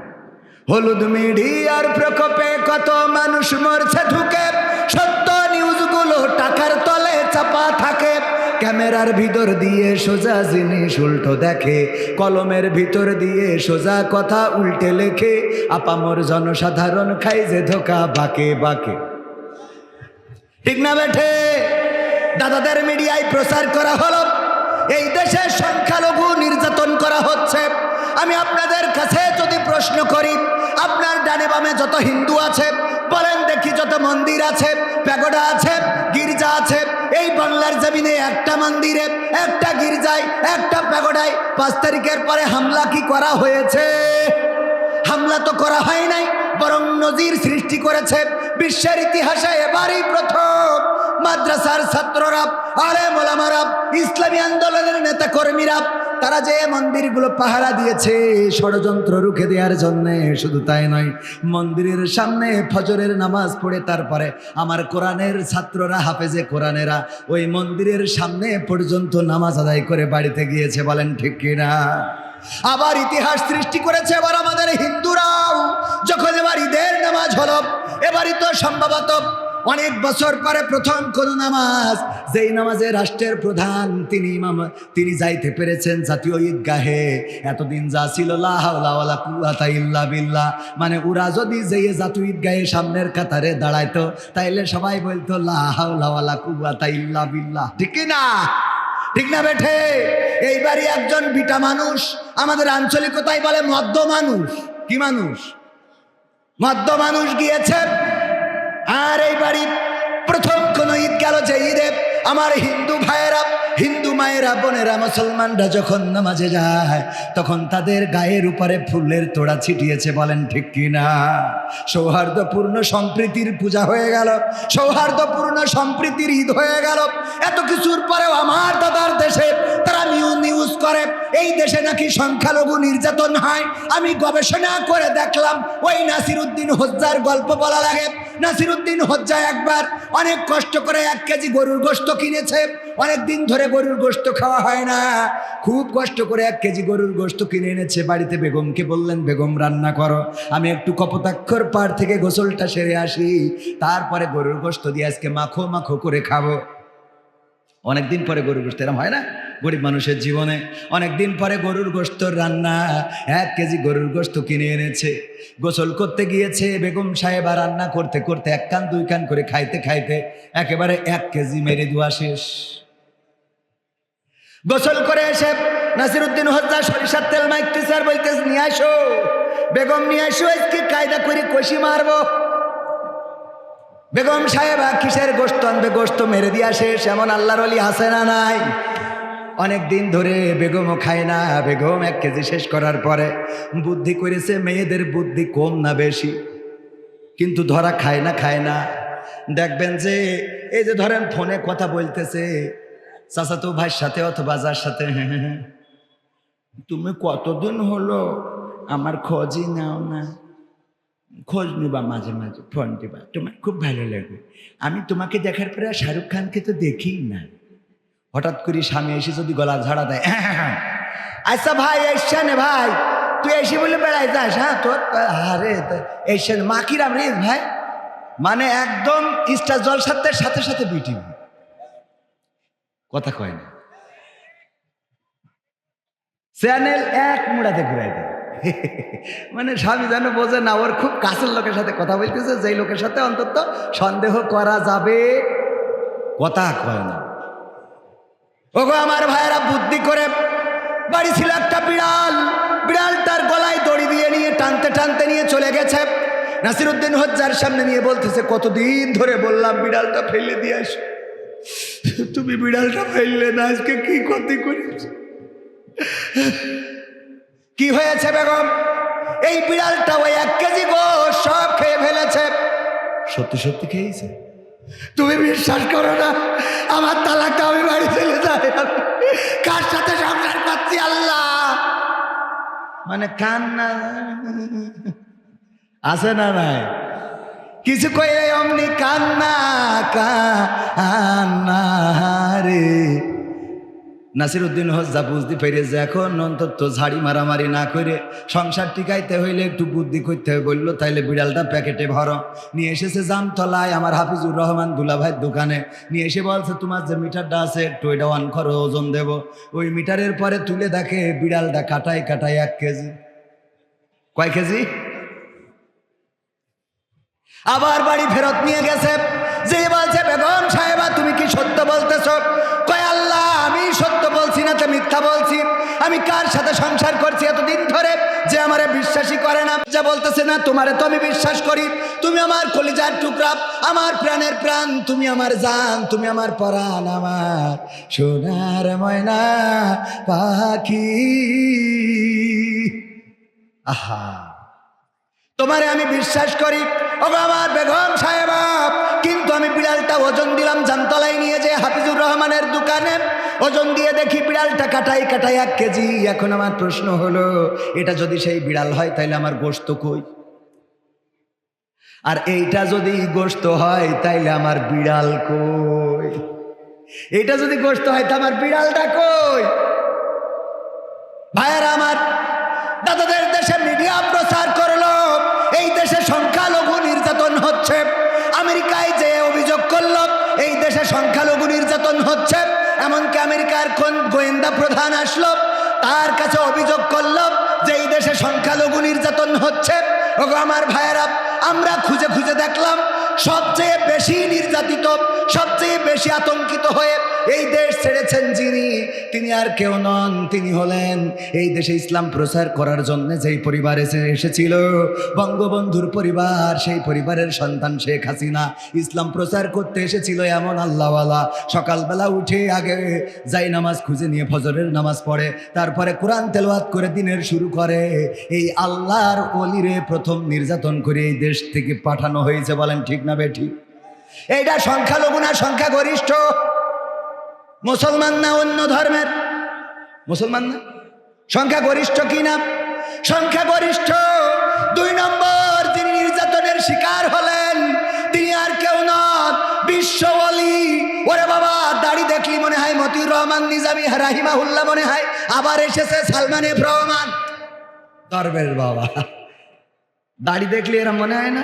হলুদ মিডিয়ার প্রকোপে কত মানুষ মরছে ঢুকে, সত্য নিউজগুলো টাকার তলে চাপা থাকে। ক্যামেরার ভিতর দিয়ে সোজা জিনিস উল্টো দেখে, কলমের ভিতর দিয়ে সোজা কথা উল্টে লেখে। আপামর জনসাধারণ খাই যে ধোকা বাকে বাকে। ঠিক না বেঠে? দাদাদের মিডিয়ায় প্রচার করা হলো এই দেশে সংখ্যালঘু নির্যাতন করা হচ্ছে। আমি আপনাদের কাছে যদি প্রশ্ন করি, আপনার ডানে বামে যত হিন্দু আছে বলেন দেখি, যত মন্দির আছে, প্যাগোডা আছে, গির্জা আছে, এই বাংলার জমিনে একটা মন্দিরে, একটা গির্জায়, একটা প্যাগোডায় 5 তারিখের পরে হামলা কি করা হয়েছে? হামলা তো করা হয় নাই, বরং নজির সৃষ্টি করেছে। বিশ্বের ইতিহাসে এবারই প্রথম মাদ্রাসার ছাত্ররা, আলেম ওলামারা, ইসলামী আন্দোলনের নেতা কর্মীরা তারা যে মন্দিরগুলো পাহারা দিয়েছে ষড়যন্ত্র রুখে দেওয়ার জন্য। শুধু তাই নয়, মন্দিরের সামনে ফজরের নামাজ পড়ে তারপরে আমার কোরআনের ছাত্ররা, হাফেজে কোরআনেরা ওই মন্দিরের সামনে পর্যন্ত নামাজ আদায় করে বাড়িতে গিয়েছে। বলেন ঠিক কিনা? আবার ইতিহাস সৃষ্টি করেছে এবার আমাদের হিন্দুরাও। যখন এবার ঈদের নামাজ হলো, এবারই তো সম্ভবত অনেক বছর পরে প্রথম কোন নামাজ, যেই নামাজে রাষ্ট্রের প্রধান তিনি ইমাম, তিনি যাইতে পেরেছেন জাতীয় ঈদগাহে। এতদিন যা ছিল লা হাওলা ওয়ালা কুওয়াতা ইল্লা বিল্লাহ, মানে ওরা যদি যেয়ে জাতীয় ঈদগাহে সামনের কাতারে দাঁড়াইতো তাইলে সবাই বলতো লা হাওলা ওয়ালা কুওয়াতা ইল্লা বিল্লাহ। ঠিক না? ঠিক না বেঠে? এইবারই একজন বিটা মানুষ, আমাদের আঞ্চলিকতায় বলে মদ্য মানুষ। কি মানুষ? মদ্য মানুষ গিয়েছে। আর এইবারই প্রথম কোন ঈদ গেল যে ঈদে আমার হিন্দু ভাইয়েরা, হিন্দু মায়েরা, বোনেরা, মুসলমানরা যখন নামাজে যায় তখন তাদের গায়ের উপরে ফুলের তোড়া ছিটিয়েছে। বলেন ঠিক কিনা? সৌহার্দ্যপূর্ণ সম্প্রীতির পূজা হয়ে গেল, সৌহার্দ্যপূর্ণ সম্প্রীতির ঈদ হয়ে গেল। এত কিছুর পরেও আমার দাদার দেশে তারা নিউজ করে এই দেশে নাকি সংখ্যালঘু নির্যাতন হয়। আমি গবেষণা করে দেখলাম, ওই নাসিরউদ্দিন হোজ্জার গল্প বলা লাগে। নাসিরউদ্দিন হোজ্জা একবার অনেক কষ্ট করে 1 কেজি গরুর গোশত কিনেছে। অনেক দিন ধরে গরুর গোশত খাওয়া হয় না, খুব কষ্ট করে 1 কেজি গরুর গোশত কিনে এনেছে বাড়িতে। বেগমকে বললেন, বেগম রান্না করো, আমি একটু কপোতাক্ষর পাড় থেকে গোসলটা সেরে আসি, তারপরে গরুর গোশত দিয়ে আজকে মাখো মাখো করে খাবো। অনেকদিন পরে গরুর গোশত, এরকম হয় না গরিব মানুষের জীবনে? অনেকদিন পরে গরুর গোশত রান্না, 1 কেজি গরুর গোশত কিনে এনেছে। গোসল করতে গিয়েছে বেগম সাহেবা, রান্না করতে করতে 1 কান 2 কান করে খাইতে খাইতে একেবারে 1 কেজি মেরে দেওয়া শেষ। গোসল করে এসে নাসিরউদ্দিন হোজ্জা সরিষার তেল মাইকতেছে আর বলতেছে, নিয়ে আসো বেগম, নিয়ে আসো, আজকে কায়দা করে কষি মারবো। বেগম সাহেবা কিসের গোশত আনবে? গোশত মেরে দিয়া শেষ। এমন আল্লাহর ওলি আছে না নাই? অনেক দিন ধরে বেগমও খায় না। বেগম 1 কেজি শেষ করার পরে বুদ্ধি করেছে, মেয়েদের বুদ্ধি কম না বেশি, কিন্তু ধরা খায় না। দেখবেন যে এই যে ধরেন ফোনে কথা বলতেছে চাচাতো ভাইয়ের সাথে অথবা যার সাথে, তুমি কতদিন হলো আমার খোঁজই নাও না। খোঁজ নিবা মাঝে মাঝে, ফোন দিবা, তোমার খুব ভালো লাগে। আমি তোমাকে দেখার পরে শাহরুখ খানকে তো দেখি না। হঠাৎ করে স্বামী এসে যদি গলা ঝাড়া দেয়, আচ্ছা ভাই এসছে না ভাই, তুই এসে বলে বেড়াই যাস? হ্যাঁ তোর, আরে এসছে মাকিরাম রে ভাই, মানে একদম স্টার জলসার সাথে সাথে বিটি কথা কয় না, চ্যানেল 1 মুড়াতে ঘুরাই দেয়। মানে স্বামী যেন বোঝে না ওর খুব কাছের লোকের সাথে কথা বলতেছে, যেই লোকের সাথে অন্তত সন্দেহ করা যাবে, কথা কয় না। ওগো আমার ভাইয়েরা, বুদ্ধি করে বাড়ি ছিল একটা বিড়াল, বিড়ালটার গলায় দড়ি দিয়ে নিয়ে টানতে টানতে নিয়ে চলে গেছে। নাসিরউদ্দিন হোজ্জার সামনে নিয়ে বলতেছে, কতদিন ধরে বললাম বিড়ালটা ফেলে দিয়ে আসো, তুমি বিড়ালটা ফেললে না, আজকে কি ক্ষতি করেছ? কি হয়েছে বেগম? এই বিড়ালটা ওই 1 কেজি গোশ সব খেয়ে ফেলেছে। সত্যি সত্যি খেয়েছে? তুমি বিশ্বাস করো না, আমার তালাকটা, আমি বাড়ি চলে যাই, কার সাথে সংসার করছি আল্লাহ। মানে কান্না আছে না নাই? কিছু কয়ে অমনি কান্না কান্না রে। নাসিরউদ্দিন হোজ্জা বুঝতে পেরেছে এখন অন্তত ঝাড়ি মারামারি না করে সংসার টিকাইতে হইলে একটু বুদ্ধি করতে হবে। বললো তাইলে বিড়ালটা প্যাকেটে ভরো। নিয়ে এসেছে জামতলায় আমার হাফিজুর রহমান দুলাভাইয়ের দোকানে, নিয়ে এসে বলছে, তোমার যে মিটারটা আছে একটু ওইটা অন করো, ওজন দেবো। ওই মিটারের পরে তুলে দেখে বিড়ালটা কাটায় 1 কেজি। কয় কেজি? আবার বাড়ি ফেরত নিয়ে গেছে। যে বলছে, বেগম সাহেবা তুমি কি সত্য বলতেছো? কয়, আল্লাহ আমি সত্য বলছি না তো মিথ্যা বলছি? আমি কার সাথে সংসার করছি এতদিন ধরে যে আমারে বিশ্বাসই করে না? যা বলতেছে না, তোমারে তো আমি বিশ্বাস করি, তুমি আমার কলিজার টুকরা, আমার প্রাণের প্রাণ, তুমি আমার জান, তুমি আমার পরাণ, আমার সোনার ময়না পাখি। আহা, তোমারে আমি বিশ্বাস করি, ও আমার বেগম সাহেবা, কিন্তু আমি বিড়ালটা ওজন দিলাম জামতলায় নিয়ে যে হাফিজুর রহমানের দোকানে, ওজন দিয়ে দেখি বিড়ালটা কাটাই কাটাই 1 কেজি। এখন আমার প্রশ্ন হলো, এটা যদি সেই বিড়াল হয় তাইলে আমার গোশত কই? আর এইটা যদি গোশত হয় তাইলে আমার বিড়াল কই? এইটা যদি গোশত হয় তা আমার বিড়ালটা কই? ভাইয়েরা আমার, দাদাদের দেশে মিডিয়া প্রচার করলো এই দেশে সংখ্যালঘু নির্যাতন হচ্ছে। আমেরিকায় যে অভিযোগ করলো এই দেশে সংখ্যালঘু নির্যাতন হচ্ছে, এমনকি আমেরিকার কোন গোয়েন্দা প্রধান আসলো, তার কাছে অভিযোগ করলো যে এই দেশে সংখ্যালঘু নির্যাতন হচ্ছে। ওগো আমার ভাইয়েরা, আমরা খুঁজে খুঁজে দেখলাম সবচেয়ে বেশি নির্যাতিত, সবচেয়ে বেশি আতঙ্কিত হয়ে এই দেশ ছেড়েছেন যিনি, তিনি আর কেউ নন, তিনি হলেন এই দেশে ইসলাম প্রচার করার জন্য যেই পরিবার এসেছিল, বঙ্গবন্ধুর পরিবার। সেই পরিবারের সন্তান শেখ হাসিনা ইসলাম প্রচার করতে এসেছিল। এমন আল্লাহওয়ালা সকালবেলা উঠে আগে যাই নামাজ খুঁজে নিয়ে ফজরের নামাজ পড়ে, তারপরে কোরআন তেলাওয়াত করে দিনের শুরু করে। এই আল্লাহর ওলিরে প্রথম নির্যাতন করে এই দেশ থেকে পাঠানো হয়েছে। বলেন ঠিক না বেঠিক? এইটা সংখ্যালঘু না সংখ্যাগরিষ্ঠ? মুসলমান না অন্য ধর্মের? মুসলমান না? সংখ্যাগরিষ্ঠ কি না? সংখ্যাগরিষ্ঠ। 2 নম্বর যিনি নির্যাতনের শিকার হলেন তিনি আর কেউ নন, বিশ্ব ওলি। ওরে বাবা, দাড়ি দেখলি মনে হয় মতিউর রহমান নিজামী রাহিমাহুল্লাহ, মনে হয় আবার এসেছে সালমান এফ রহমান। দরবেশ বাবা, দাড়ি দেখলি এরা মনে হয় না?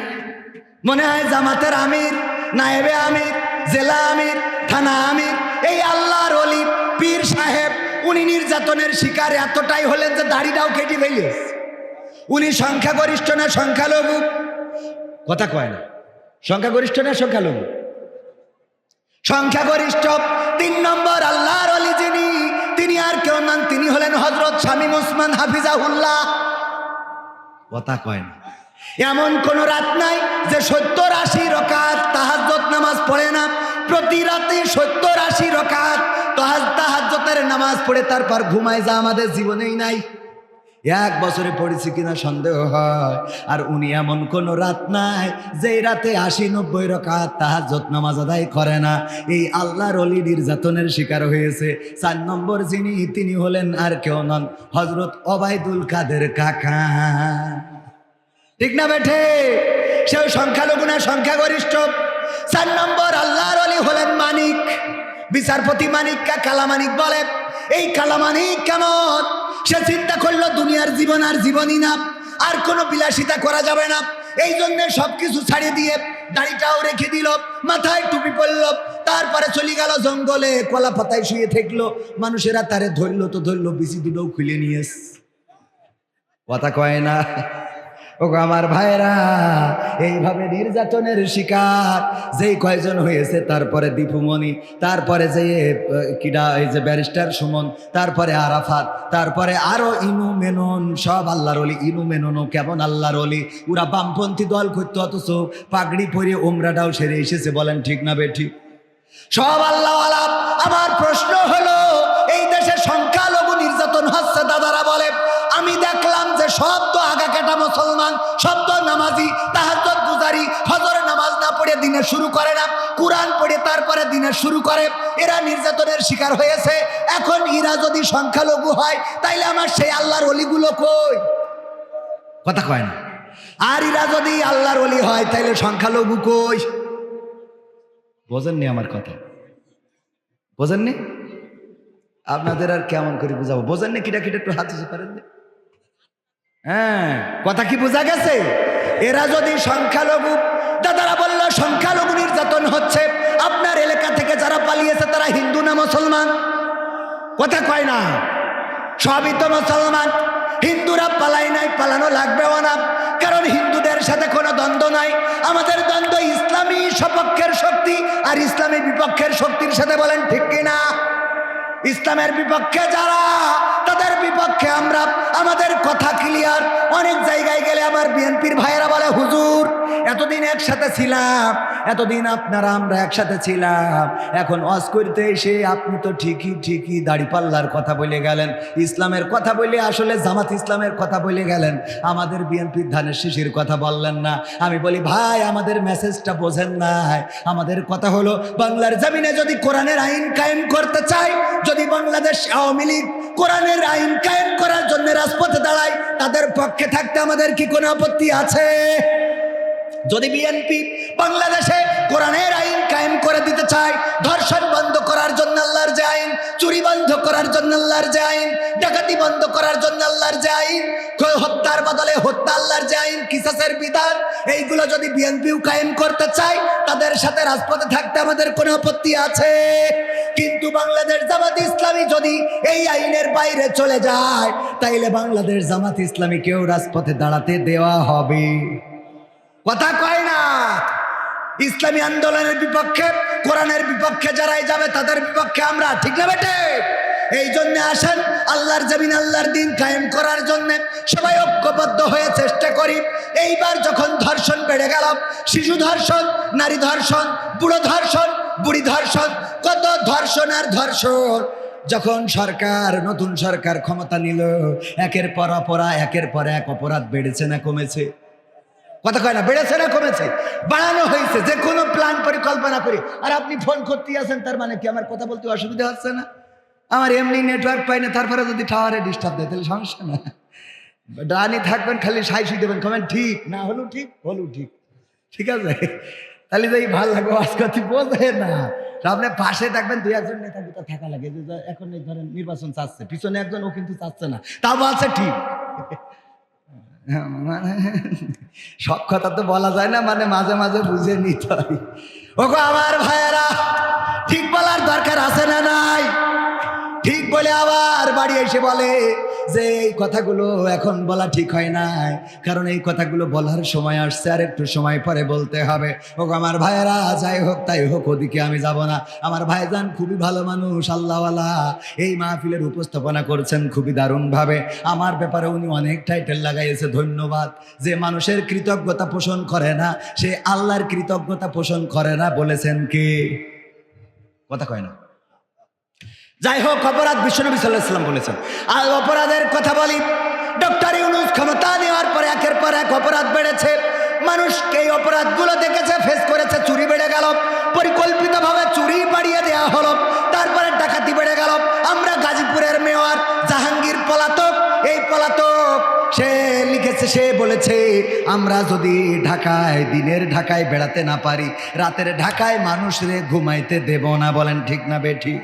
মনে হয় জামাতের আমির, নায়েবে আমির, জেলা আমির, থানা আমির। এই আল্লাহর ওলি পীর সাহেব, উনি নির্যাতনের শিকার এতটাই হলেন যে দাড়িটাও কেটে ফেলে। উনি সংখ্যাগরিষ্ঠ না সংখ্যালঘু? কথা কয় না। সংখ্যাগরিষ্ঠ না সংখ্যালঘু? সংখ্যাগরিষ্ঠ। 3 নম্বর আল্লাহর ওলি যিনি, তিনি আর কেউ নন, তিনি হলেন হযরত শামীম ওসমান হাফিজাহুল্লাহ। কথা কয় না। এমন কোন রাত নাই যে 70-80 রাকাত তাহাজ্জুদ নামাজ পড়ে না। প্রতি রাতে 70-80 রাকাত তাহাজ্জুদের নামাজ পড়ে তারপর ঘুমায়, যা আমাদের জীবনেই নাই। 1 বছরে পড়েছি কিনা সন্দেহ হয়। আর উনি এমন কোন রাত নাই যে রাতে 80-90 রাকাত তাহাজ্জুদ নামাজ আদায় করে না। এই আল্লাহর ওলি নির্যাতনের শিকার হয়েছে। 4 নম্বর যিনি, তিনি হলেন আর কেউ নন, হযরত ওবায়দুল কাদের কাকা। ঠিক না বেঠে? সেও সংখ্যালঘু না সংখ্যাগরিষ্ঠ? 4 নম্বর আল্লাহর ওলি হলেন মানিক, বিচারপতি মানিককে কালামানিক বলে। এই কালামানিক কেমন? সে চিন্তা করলো দুনিয়ার জীবন আর জীবনই না, আর কোনো বিলাসিতা করা যাবে না। এই জন্য সবকিছু ছাড়িয়ে দিয়ে দাড়িটাও রেখে দিল, মাথায় টুপি পরল, তারপরে চলে গেল জঙ্গলে, কলা পাতায় শুয়ে থাকলো। মানুষেরা তারে ধরলো তো ধরলো, বিচি দুটোও খুলে নিয়েস। কথা কয় না? ও আমার ভাইরা, এইভাবে নির্যাতনের শিকার যেই কয়জন হয়েছে, তারপরে দীপুমণি, তারপরে যে কিডা, এই যে ব্যারিস্টার সুমন, তারপরে আরাফাত, তারপরে আরো ইনু মেনন, সব আল্লাহর ওলি। ইনু মেননও কেমন আল্লাহর ওলি? ওরা বামপন্থী দল করতো, অথচ পাগড়ি পরে ওমরাটাও সেরে এসেছে। বলেন ঠিক না বেঠিক? সব আল্লাহওয়ালা। আমার প্রশ্ন হলো, এই দেশে সংখ্যালঘু নির্যাতন হচ্ছে। দাদারা বলে, আমি দেখলাম যে সব তো আগা কাটা মুসলমান, সব তো নামাজি, তাহাজ্জুদ গুজারি, ফজর নামাজ না পড়ে দিনের শুরু করে না, কোরআন পড়ে তারপরে দিনের শুরু করে। এরা নির্যাতনের শিকার হয়েছে। এখন এরা যদি সংখ্যালঘু হয় তাইলে আমার সেই আল্লাহর ওলিগুলো কই? কথা কয় না। আর এরা যদি আল্লাহর ওলি হয় তাইলে সংখ্যালঘু কই? বোঝেননি আমার কথা? বোঝেননি? আপনাদের আর কেমন করে বুঝাবো? বোঝেননি? কিটা কিটা একটু হাত উঁচু করেন। হ্যাঁ, কথা কি বোঝা গেছে? এরা যদি সংখ্যালঘু, দাদারা বলল সংখ্যালঘু নির্যাতন হচ্ছে। আপনার এলাকা থেকে যারা পালিয়েছে তারা হিন্দু না মুসলমান? কথা কয় না। সবই তো মুসলমান। হিন্দুরা পালাই নাই, পালানো লাগবেও না, কারণ হিন্দুদের সাথে কোনো দ্বন্দ্ব নাই। আমাদের দ্বন্দ্ব ইসলামী সপক্ষের শক্তি আর ইসলামী বিপক্ষের শক্তির সাথে। বলেন ঠিক কিনা? ইসলামের বিপক্ষে যারা, তাদের বিপক্ষে আমরা। আমাদের কথা ক্লিয়ার। অনেক জায়গায় গেলে আমার বিএনপির ভাইয়েরা বলে, হুজুর এতদিন একসাথে ছিলাম, এতদিন আপনারা আমরা একসাথে ছিলাম, এখন ওয়াজ করতে এসে আপনি তো ঠিকই দাড়িপাল্লার কথা বলে গেলেন, ইসলামের কথা বলে আসলে জামাত ইসলামের কথা বলে গেলেন, আমাদের বিএনপির ধানের শিশির কথা বললেন না। আমি বলি ভাই, আমাদের মেসেজটা বোঝেন নাই। আমাদের কথা হলো, বাংলার জমিনে যদি কোরআনের আইন কায়েম করতে চায়, যদি বাংলাদেশ আওয়ামী লীগ কোরআনের আইন কায়েম করার জন্য রাজপথে দাঁড়ায়, তাদের পক্ষে থাকতে আমাদের কি কোনো আপত্তি আছে? যদি বিএনপি বাংলাদেশে কোরআনের আইন কায়েম করে দিতে চায়, ধর্ষণ বন্ধ করার জন্য আল্লাহর যে আইন, চুরি বন্ধ করার জন্য আল্লাহর যে আইন, ডাকাতি বন্ধ করার জন্য আল্লাহর যে আইন, হত্যার বদলে হত্যা আল্লাহর যে আইন, কিসাসের বিধান, এইগুলো যদি বিএনপিও কায়েম করতে চায়, তাদের সাথে রাজপথে থাকতে আমাদের কোনো আপত্তি আছে? কিন্তু বাংলাদেশ জামাত ইসলামী যদি এই আইনের বাইরে চলে যায়, তাইলে বাংলাদেশ জামাত ইসলামীকেও রাজপথে দাঁড়াতে দেওয়া হবে। কথা কয় না? ইসলামী আন্দোলনের বিপক্ষে, কোরআনের বিপক্ষে যারাই যাবে তাদের বিপক্ষে আমরা, ঠিক না বেটে? এই জন্য আসেন, আল্লাহর জমিন আল্লাহর দিন কায়েম করার জন্য সবাই ঐক্যবদ্ধ হয়ে চেষ্টা করি। এইবার যখন ধর্ষণ বেড়ে গেল, শিশু ধর্ষণ, নারী ধর্ষণ, বুড়ো ধর্ষণ, বুড়ি ধর্ষণ, কত ধর্ষণ আর ধর্ষণ, যখন সরকার, নতুন সরকার ক্ষমতা নিল, একের পর এক অপরাধ বেড়েছে না কমেছে? কথা কয় না? বেড়েছে না কমেছে? বাড়ানো হয়েছে। যে কোনো প্ল্যান পরিকল্পনা করি, আর আপনি ফোন করতে আছেন, তার মানে কি আমার কথা বলতে অসুবিধা হচ্ছে না? আমার এমনি নেটওয়ার্ক পাই না, তারপরে যদি টাওয়ারে ডিস্টার্ব দেয় তাহলে সমস্যা না। ডানি থাকবেন, খালি সাইসি দেবেন, কমেন্ট ঠিক না হলেও ঠিক, হলেও ঠিক, ঠিক আছে? তাহলে যে ভালো লাগবে, আজকে বোঝে না। আপনি পাশে থাকবেন, দুই একজন নেতা দুটা থাকা লাগে, যে এখন এই ধরেন নির্বাচন চাচ্ছে, পিছনে একজন, ও কিন্তু চাচ্ছে না, তাও বলছে ঠিক। সব কথা তো বলা যায় না, মানে মাঝে মাঝে বুঝে নিতে হয়। ওগো আমার ভাইয়েরা, ঠিক বলার দরকার আছে না নাই? ঠিক বলে আবার বাড়ি এসে বলে যে এই কথাগুলো এখন বলা ঠিক হয় নাই, কারণ এই কথাগুলো বলার সময় আসছে, আর একটু সময় পরে বলতে হবে। ওগো আমার ভাইয়েরা, যাই হোক তাই হোক, ওদিকে আমি যাব না। আমার ভাইজান খুবই ভালো মানুষ, আল্লাহওয়ালা, এই মাহফিলের উপস্থাপনা করছেন খুবই দারুণভাবে। আমার ব্যাপারে উনি অনেক টাইটেল লাগাইছে, ধন্যবাদ। যে মানুষের কৃতজ্ঞতা পোষণ করে না, সে আল্লাহর কৃতজ্ঞতা পোষণ করে না, বলেছেন কে? কথা কয় না। যাই হোক, অপরাধ বিশ্বনবী সাল্লাল্লাহু আলাইহি ওয়াসাল্লাম বলেছেন। আর অপরাধের কথা বলি, ডক্টর ইউনূস ক্ষমতা নেওয়ার পরে একের পর এক অপরাধ বেড়েছে। মানুষকে এই অপরাধগুলো দেখেছে, ফেস করেছে। চুরি বেড়ে গেল, পরিকল্পিতভাবে চুরি বাড়িয়ে দেওয়া হলো। তারপরে ডাকাতি বেড়ে গেল। আমরা গাজীপুরের মেয়র জাহাঙ্গীর পলাতক, এই পলাতক সে লিখেছে, সে বলেছে, আমরা যদি ঢাকায়, দিনের ঢাকায় বেড়াতে না পারি, রাতের ঢাকায় মানুষরে ঘুমাইতে দেব না। বলেন ঠিক না বেঠিক?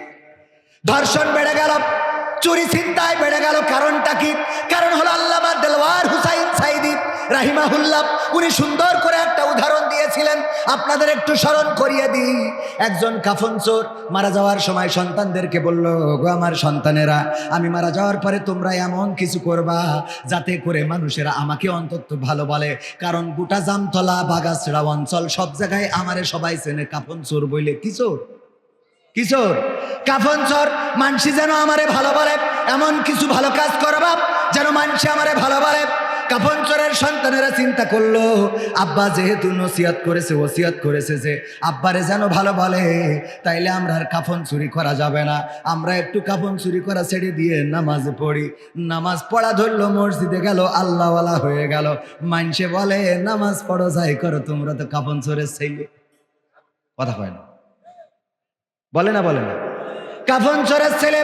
ধর্ষণ বেড়ে গেল, চুরি ছিনতাই বেড়ে গেল। কারণটা কি? কারণ হলো আল্লামা দেলওয়ার হুসাইন সাইদি রাহিমাহুল্লাহ, উনি সুন্দর করে একটা উদাহরণ দিয়েছিলেন, আপনাদের একটু স্মরণ করিয়ে দিই। একজন কাফন চোর মারা যাওয়ার সময় সন্তানদেরকে বলল, গো আমার সন্তানেরা, আমি মারা যাওয়ার পরে তোমরা এমন কিছু করবা যাতে করে মানুষেরা আমাকে অন্তত ভালো বলে, কারণ গোটা জামতলা, বাগাছড়া অঞ্চল, সব জায়গায় আমারে সবাই চেনে কাফন চোর বইলে। কি চোর? কিশোর, কাফন চোর। মানসি যেন আমারে ভালো বলে, এমন কিছু ভালো কাজ করবা যেন মানসি আমারে ভালো বলে। কাফন চোরের সন্তানেরা চিন্তা করলো, আব্বা যেহেতু নসিহত করেছে, ওসিয়ত করেছে যে আব্বারে যেন ভালো বলে, তাইলে আমরা আর কাফন চুরি করা যাবে না। আমরা একটু কাফন চুরি করা ছেড়ে দিয়ে নামাজ পড়ি। নামাজ পড়া ধরলো, মসজিদে গেল, আল্লাহওয়ালা হয়ে গেল। মানসে বলে, নামাজ পড়ো, যাই করো, তোমরা তো কাফন চোরের ছেলে। কথা কয় না? বলে না, বলে না? কাফন চোরের ছেলে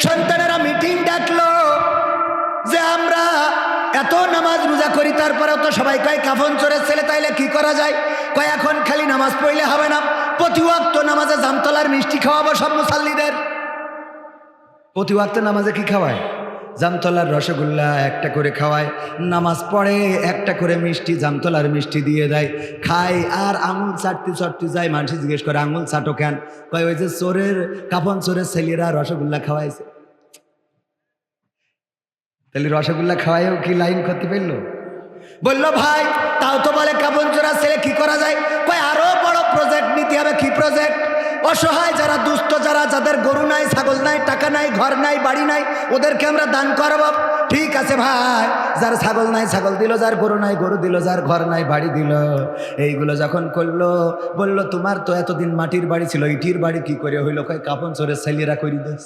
সন্তানেরা মিটিং ডাকলো যে আমরা এত নামাজ রোজা করি, তারপরেও তো সবাই কয় কাফন চোরের ছেলে, তাইলে কি করা যায়? কয় এখন খালি নামাজ পড়লে হবে না, প্রতি ওয়াক্ত নামাজে জামতলার মিষ্টি খাওয়াবো সব মুসাল্লিদের। প্রতি ওয়াক্ত নামাজে কি খাওয়ায়? জামতলার রসগোল্লা একটা করে খাওয়ায়, নামাজ পড়ে একটা করে মিষ্টি, জামতলার মিষ্টি দিয়ে দেয়, খায়, আর আঙুল চাটতে চাটতে যায়। মানুষ জিজ্ঞেস করে, আঙুল চাটো কেন? কয় ওই যে চোরের, কাফন চোরের ছেলেরা রসগোল্লা খাওয়াইছে। তাহলে রসগোল্লা খাওয়াইও কি লাইন করতে পারলো? বলল ভাই, তাও তো বলে কাফন চোরের ছেলে, কি করা যায়? কয় আরো বড় প্রজেক্ট নিতে হবে। কি প্রজেক্ট? অসহায় যারা, দুস্থ যারা, যাদের গরু নাই, ছাগল নাই, টাকা নাই, ঘর নাই, বাড়ি নাই, ওদেরকে আমরা দান করব। ঠিক আছে ভাই, যার ছাগল নাই ছাগল দিল, যার গরু নাই গরু দিল, যার ঘর নাই বাড়ি দিল। এইগুলো যখন করলো, বললো তোমার তো এতদিন মাটির বাড়ি ছিল, ইটির বাড়ি কি করে হইলো? কয় কাপন চোরে ছেলেরা করি দেস।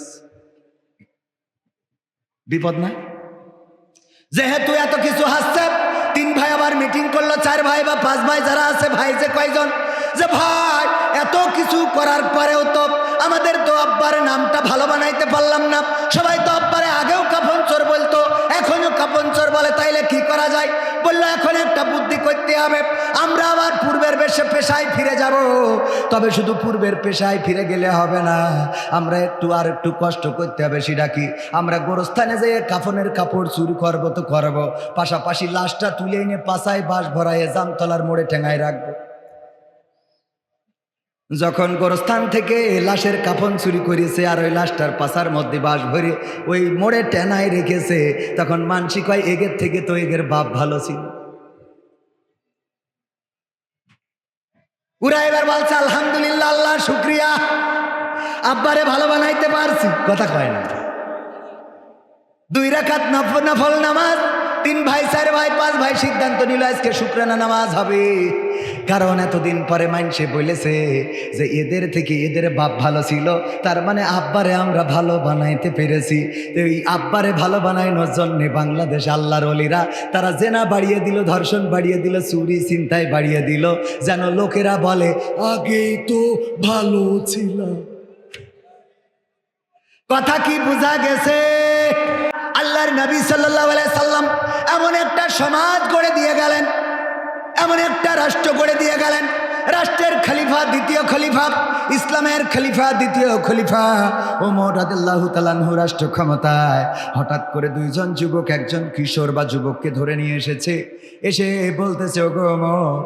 বিপদ না? যেহেতু এত কিছু হাসছে, 3 ভাই আবার মিটিং করলো, 4 ভাই বা 5 ভাই যারা আছে, ভাই যে কয়জন, যে ভাই এত কিছু করার পরেও তো আমাদের তো আব্বার নামটা ভালো বানাইতে পারলাম না। সবাই তো আব্বারে আগেও কাফন চোর বলতো, এখনো কাফন চোর বলে, তাইলে কি করা যায়? বললো এখন একটা বুদ্ধি করতে হবে, আমরা আবার পূর্বের পেশায় ফিরে যাব। তবে শুধু পূর্বের পেশায় ফিরে গেলে হবে না, আমরা আর একটু কষ্ট করতে হবে। সেটা কি? আমরা গোরস্থানে যেয়ে কাফনের কাপড় চুরি করবো তো করবো, পাশাপাশি লাশটা তুলে এনে পাশায় বাঁশ ভরাইয়ে জামতলার মোড়ে ঠেঙায় রাখবো। যখন গোরস্থান থেকে লাশের কাফন চুরি করেছে আর ওই লাশটার পাশার মধ্যে বাঁশ ভরে ওই মোড়ে টেনায় রেখেছে, তখন মানসি কয় এগের থেকে তো এগের বাপ ভালো ছিল। ওরা এবার বলছে আলহামদুলিল্লাহ, আল্লাহ শুক্রিয়া, আব্বারে ভালো বানাইতে পারছি। কথা কয় না। 2 রাকাত নফল নামাজ, 3 ভাই 4 ভাই 5 ভাই সিদ্ধান্ত নিল আজকে শুকরানা নামাজ হবে। কারণ এতদিন পরে মাইনসে বলেছে যে এদের থেকে এদের বাপ ভালো ছিল, তার মানে আব্বারে আমরা ভালো বানাইতে পেরেছি। এই আব্বারে ভালো বানানোর জন্যে বাংলাদেশ আল্লাহর ওলিরা তারা জেনা বাড়িয়ে দিল, ধর্ষণ বাড়িয়ে দিল, চুরি ছিনতাই বাড়িয়ে দিল, যেন লোকেরা বলে আগেই তো ভালো ছিল। কথা কি বোঝা গেছে? আল্লাহর নবী সাল্লাল্লাহু আলাইহি সাল্লাম এমন একটা সমাজ গড়ে দিয়ে গেলেন, এমন একটা রাষ্ট্র গড়ে দিয়ে গেলেন, রাষ্ট্রের খলিফা, দ্বিতীয় খলিফা, ইসলামের খলিফা, দ্বিতীয় খলিফা ওমর রাদিয়াল্লাহু তাআলা আনহু রাষ্ট্র ক্ষমতায়। হঠাৎ করে 2 জন যুবক, একজন কিশোর বা যুবককে ধরে নিয়ে এসেছে, এসে বলতেছে ওগো ওমর,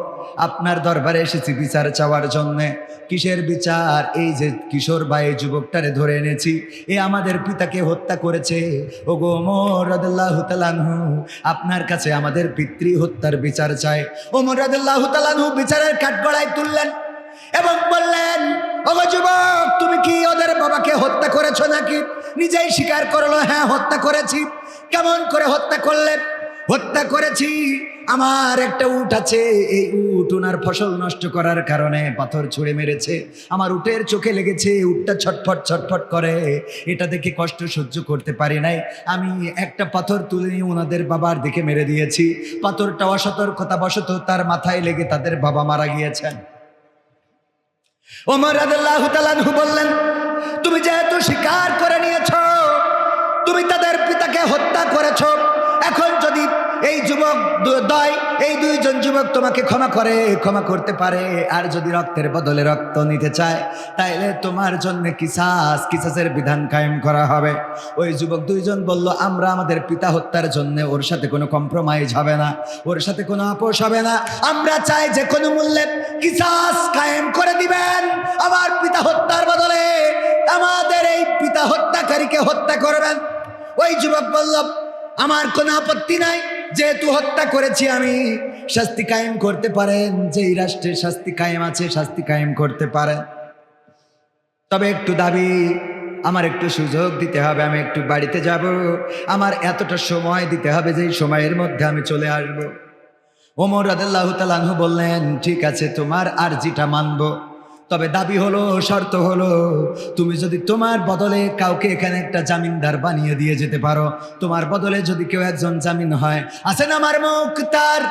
আপনার দরবারে এসেছি বিচার চাওয়ার জন্যে। কিসের বিচার? এই যে কিশোর বা এই যুবকটারে ধরে এনেছি, এ আমাদের পিতাকে হত্যা করেছে। ওগো ওমর রাদিয়াল্লাহু তাআলা আনহু, আপনার কাছে আমাদের পিতৃ হত্যার বিচার চাই। ওমর রাদিয়াল্লাহু তাআলা আনহু বিচারের কাঠগড়ায় তুললেন এবং বললেন ওগো যুবক, তুমি কি ওদের বাবাকে হত্যা করেছো নাকি? নিজেই স্বীকার করলো, হ্যাঁ হত্যা করেছি। কেমন করে হত্যা করলেন? হত্যা করেছি, আমার একটা উট আছে, এই উট ওনার ফসল নষ্ট করার কারণে পাথর ছুঁড়ে মেরেছে, আমার উটের চোখে লেগেছে, উটটা ছটফট ছটফট করে, এটা দেখে কষ্ট সহ্য করতে পারি নাই, আমি একটা পাথর তুলে নিয়ে ওনাদের বাবার দিকে মেরে দিয়েছি। পাথরটা অসতর্কতাবশত তার মাথায় লেগে তাদের বাবা মারা গিয়েছেন। ওমর রাদিয়াল্লাহু তাআলা আনহু বললেন, তুমি যেহেতু স্বীকার করে নিয়েছো তুমি তাদের পিতাকে হত্যা করেছো, এখন যদি এই যুবক দ্বয়, এই 2 জন যুবক তোমাকে ক্ষমা করতে পারে, আর যদি রক্তের বদলে রক্ত নিতে চায়, তাইলে তোমার জন্য কিসাসের বিধান কায়েম করা হবে। ওই যুবক 2 জন বলল, আমরা আমাদের পিতা হত্যার জন্য ওর সাথে কোনো কম্প্রোমাইজ হবে না, ওর সাথে কোনো আপোষ হবে না, আমরা চাই যে কোনো মূল্যে কিসাস কায়েম করে দিবেন, আমার পিতা হত্যার বদলে আমাদের এই পিতা হত্যাকারীকে হত্যা করবেন। ওই যুবক বলল, আমার কোনো আপত্তি নাই, যেহেতু হত্যা করেছি আমি, শাস্তি কায়েম করতে পারেন, যেই রাষ্ট্রের শাস্তি কায়েম আছে শাস্তি কায়েম করতে পারেন, তবে একটু দাবি, আমার একটু সুযোগ দিতে হবে, আমি একটু বাড়িতে যাব, আমার এতটা সময় দিতে হবে, যেই সময়ের মধ্যে আমি চলে আসব। ওমর রাদিয়াল্লাহু তাআলা আনহু বললেন, ঠিক আছে, তোমার আরজিটা মানব, তবে দাবি হলো, শর্ত হলো, তুমি যদি তোমার বদলে কাউকে এখানে একটা জামিনদার বানিয়ে দিয়ে যেতে পারো, তোমার বদলে যদি কেউ একজন জামিন হয়, আছেন আমার মুখতার,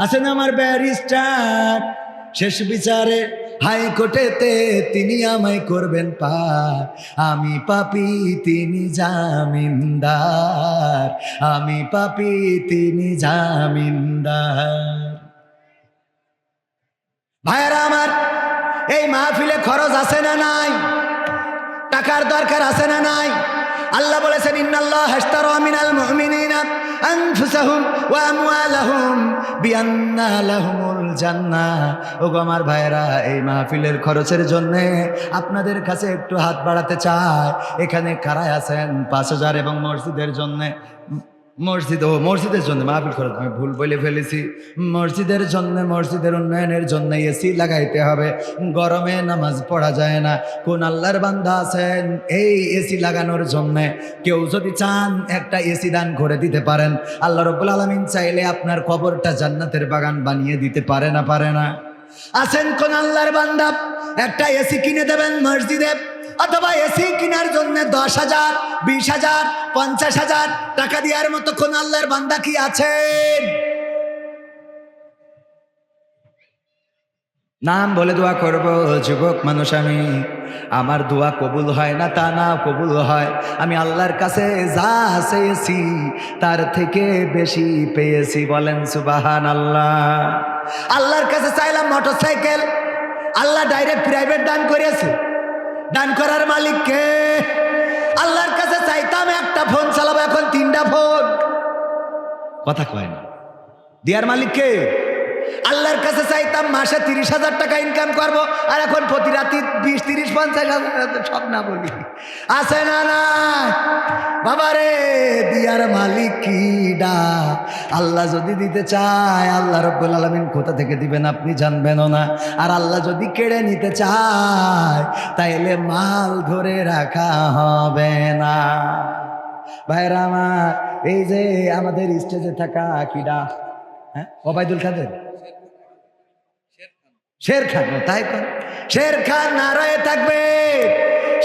আছেন আমার ব্যারিস্টার, শেষ বিচারে হাইকোর্টেতে তিনি আমায় করবেন পার, আমি পাপী তিনি জামিনদার, আমি পাপী তিনি জামিনদার। ভাইয়েরা আমার, এই মাহফিলে খরচ আছে না নাই? টাকার দরকার আছে না নাই? আল্লাহ বলেছেন, ইন্নাল্লাহা আশতারা মিনাল মুমিনিনা আনফুসাহুম ওয়া আমওয়ালাহুম বিআন্না লাহুমুল জান্নাহ। ওগো আমার ভাইয়েরা, এই মাহফিলের খরচের জন্য আপনাদের কাছে একটু হাত বাড়াতে চাই। এখানে কারা আছেন 5000 এবং মসজিদের জন্য মসজিদের জন্য মাহফিল খরচ আমি ভুল বলে ফেলেছি। মসজিদের জন্য, মসজিদের উন্নয়নের জন্য এসি লাগাইতে হবে। গরমে নামাজ পড়া যায় না। কোন আল্লাহর বান্দা আছেন এই এসি লাগানোর জন্য? কেউ যদি চান একটা এসি দান করে দিতে পারেন। আল্লাহ রাব্বুল আলামিন চাইলে আপনার কবরটা জান্নাতের বাগান বানিয়ে দিতে পারে না? পারে না? আছেন কোন আল্লাহর বান্দা একটা এসি কিনে দেবেন মসজিদে, অথবা এসি কেনার জন্য 10,000, 20,000, 50,000 টাকা দেওয়ার মতো কোন আল্লাহর বান্দা কি আছেন? নাম বলে দোয়া করব, যুবক মানুষ আমি, আমার দোয়া কবুল হয় না তা না, কবুল হয়। আমি আল্লাহর কাছে যা চেয়েছি তার থেকে বেশি পেয়েছি। বলেন সুবহানাল্লাহ। আল্লাহর কাছে চাইলাম মোটরসাইকেল, আল্লাহ ডাইরেক্ট প্রাইভেট দান করেছে। দান করার মালিক কে? আল্লাহর কাছে চাইতাম একটা ফোন চালাবো, এখন 3টা ফোন। কথা কয় না। দেয়ার মালিক কে? আল্লাহর কাছে চাইতাম মাসে 30,000 টাকা ইনকাম করব, আর এখন প্রতি রাতে 20, 30, 50,000 সব না বলি। আছে না? না বাবারে, দিয়ার মালিক কি ডা? আল্লাহ যদি দিতে চায়, আল্লাহ রাব্বুল আলামিন কোথা থেকে দিবেন আপনি জানবেনও না। আর আল্লাহ যদি কেড়ে নিতে চায় তাইলে মাল ধরে রাখা হবে না। ভাইরা আমার, এই যে আমাদের স্টেজে থাকা কিডা, হ্যাঁ, ওবায়দুল কাদের, শের খান, তাই কর। শের খান নারায়ে থাকবে।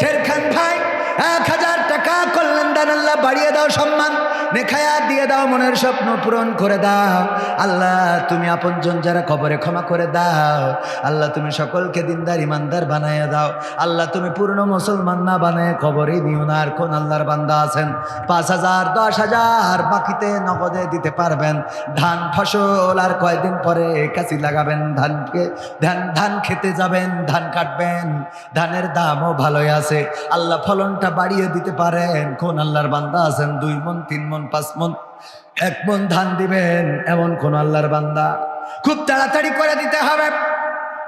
শের খান ভাই 1,000 টাকা কল্যাণ দান আল্লাহ বাড়িয়ে দাও, সম্মান নেখায়াত দিয়ে দাও, মনের স্বপ্ন পূরণ করে দাও। আল্লাহ তুমি আপনজন যারা কবরে ক্ষমা করে দাও। আল্লাহ তুমি সকলকে দিনদার ইমানদার বানায় দাও। আল্লাহ তুমি পূর্ণ মুসলমান না বানায় কবরে দিও না। আর কোন আল্লাহর বান্দা আছেন 5,000, 10,000 বাকিতে নগদে দিতে পারবেন? ধান ফসল আর কয়দিন পরে কাশি লাগাবেন, ধান খেতে যাবেন, ধান কাটবেন, ধানের দামও ভালোই আছে, আল্লাহ ফলনটা বাড়িয়ে দিতে পারেন। কোন আল্লাহর বান্দা আছেন 2 মণ, 3 মণ, 5 মণ, 1 মণ ধান দিবেন? এমন কোন আল্লাহর বান্দা? খুব তাড়াতাড়ি করে দিতে হবে।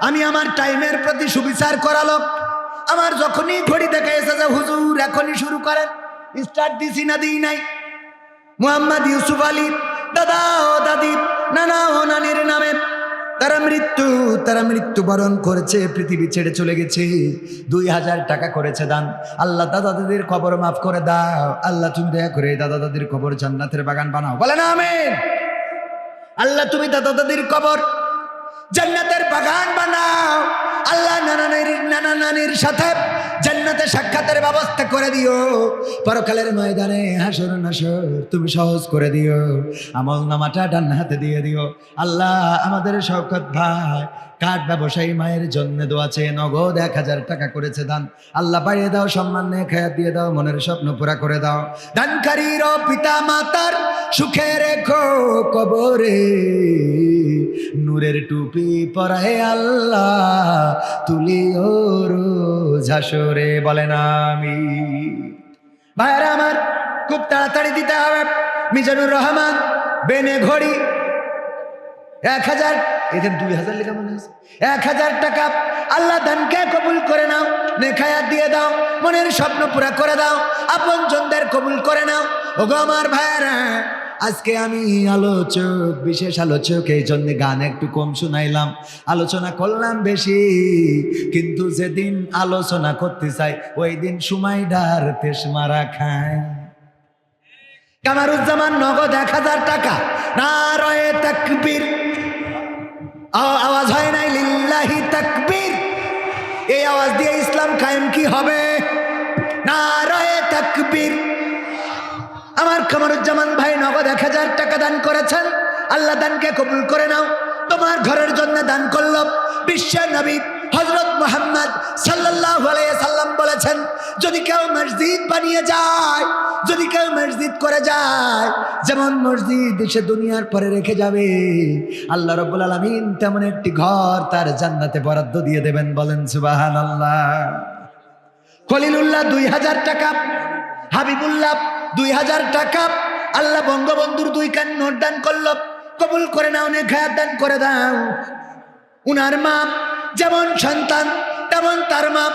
আমি আমার টাইমের প্রতি সুবিচার করা লোক। আমার যখনই ঘড়ি দেখে এসেছে হুজুর এখনই শুরু করেন, স্টার্ট দিছি না দিই নাই। মোহাম্মদ ইউসুফ আলী দাদা ও দাদি, নানা ও নানির নামে তারা মৃত্যুবরণ করেছে, পৃথিবী ছেড়ে চলে গেছে। 2,000 টাকা করেছে দান। আল্লাহ দাদা দাদির কবর মাফ করে দাও। আল্লাহ তুমি দয়া করে দাদা দাদির কবর জান্নাতের বাগান বানাও। বলেন আমিন। আল্লাহ তুমি দাদা দাদির কবর জান্নাতের বাগান বানাও। আল্লাহ নানা নানির সাথে জান্নাতে সাক্ষাতের ব্যবস্থা করে দিও। পরকালের ময়দানে হাসর নাসর তুমি সহজ করে দিও। আমল নামাটা ডান হাতে দিয়ে দিও। আল্লাহ আমাদের শওকত ভাই কাঠ ব্যবসায়ী মায়ের জন্য দোয়া চেয়ে নগদ 1,000 টাকা করেছে দান। আল্লাহ বাড়িয়ে দাও, সম্মান নিয়ে খায়াত দিয়ে দাও, মনের স্বপ্ন পুরা করে দাও। দানকারীর পিতা মাতার সুখে রেখো কবরে, নূরের টুপি পরায় আল্লাহ তুলিও রোজ হাসরে। বলেন আমিন। ভাইরা আমার, খুব তাড়াতাড়ি দিতে হবে। মিজানুর রহমান বেনে ঘড়ি 1,000, এদের 2,000 লেখা মনে হয়েছে। 1,000 টাকা আল্লাহ দানকে কবুল করে নাও, নেখায়াত দিয়ে দাও, মনের স্বপ্ন পুরা করে দাও, আপন জনদের কবুল করে নাও। ওগো আমার ভাইরা, আজকে আমি আলোচক, বিশেষ আলোচক, এই জন্য গান একটু কম শুনাইলাম, আলোচনা করলাম বেশি। কিন্তু যেদিন আলোচনা করতে চাই ওই দিন সুমাইডার তেশমারা খায়। কামারুজ্জামান নগদ 1,000 টাকা। নারায়ে তাকবীর। আওয়াজ হয় নাই লিল্লাহি তাকবীর? এই আওয়াজ দিয়ে ইসলাম কায়েম কি হবে? নারায়ে তাকবীর। আমার কামারুজ্জামান ভাই নগদ 1,000 টাকা দান করেছেন। আল্লাহ দানকে কবুল করে নাও। তোমার ঘরের জন্য দান করল। বিশ্ব নবী হযরত মুহাম্মদ সাল্লাল্লাহু আলাইহি সাল্লাম বলেছেন, যদি কেউ মসজিদ বানিয়ে যায়, যদি কেউ মসজিদ করে যায়, যেমন মসজিদ সে দুনিয়ার পরে রেখে যাবে, আল্লাহ রাব্বুল আলামিন তেমন একটি ঘর তার জান্নাতে বরাদ্দ দিয়ে দেবেন। বলেন সুবহানাল্লাহ। খলিলুল্লাহ 2,000 টাকা, হাবিবুল্লাহ 2,000 টাকা। আল্লাহ বঙ্গবন্ধুর 2 কান নোট দান করলো। কবুল করে নাও, নেখায়াত দান করে দাও। উনার মা যেমন সন্তান তেমন তার মা,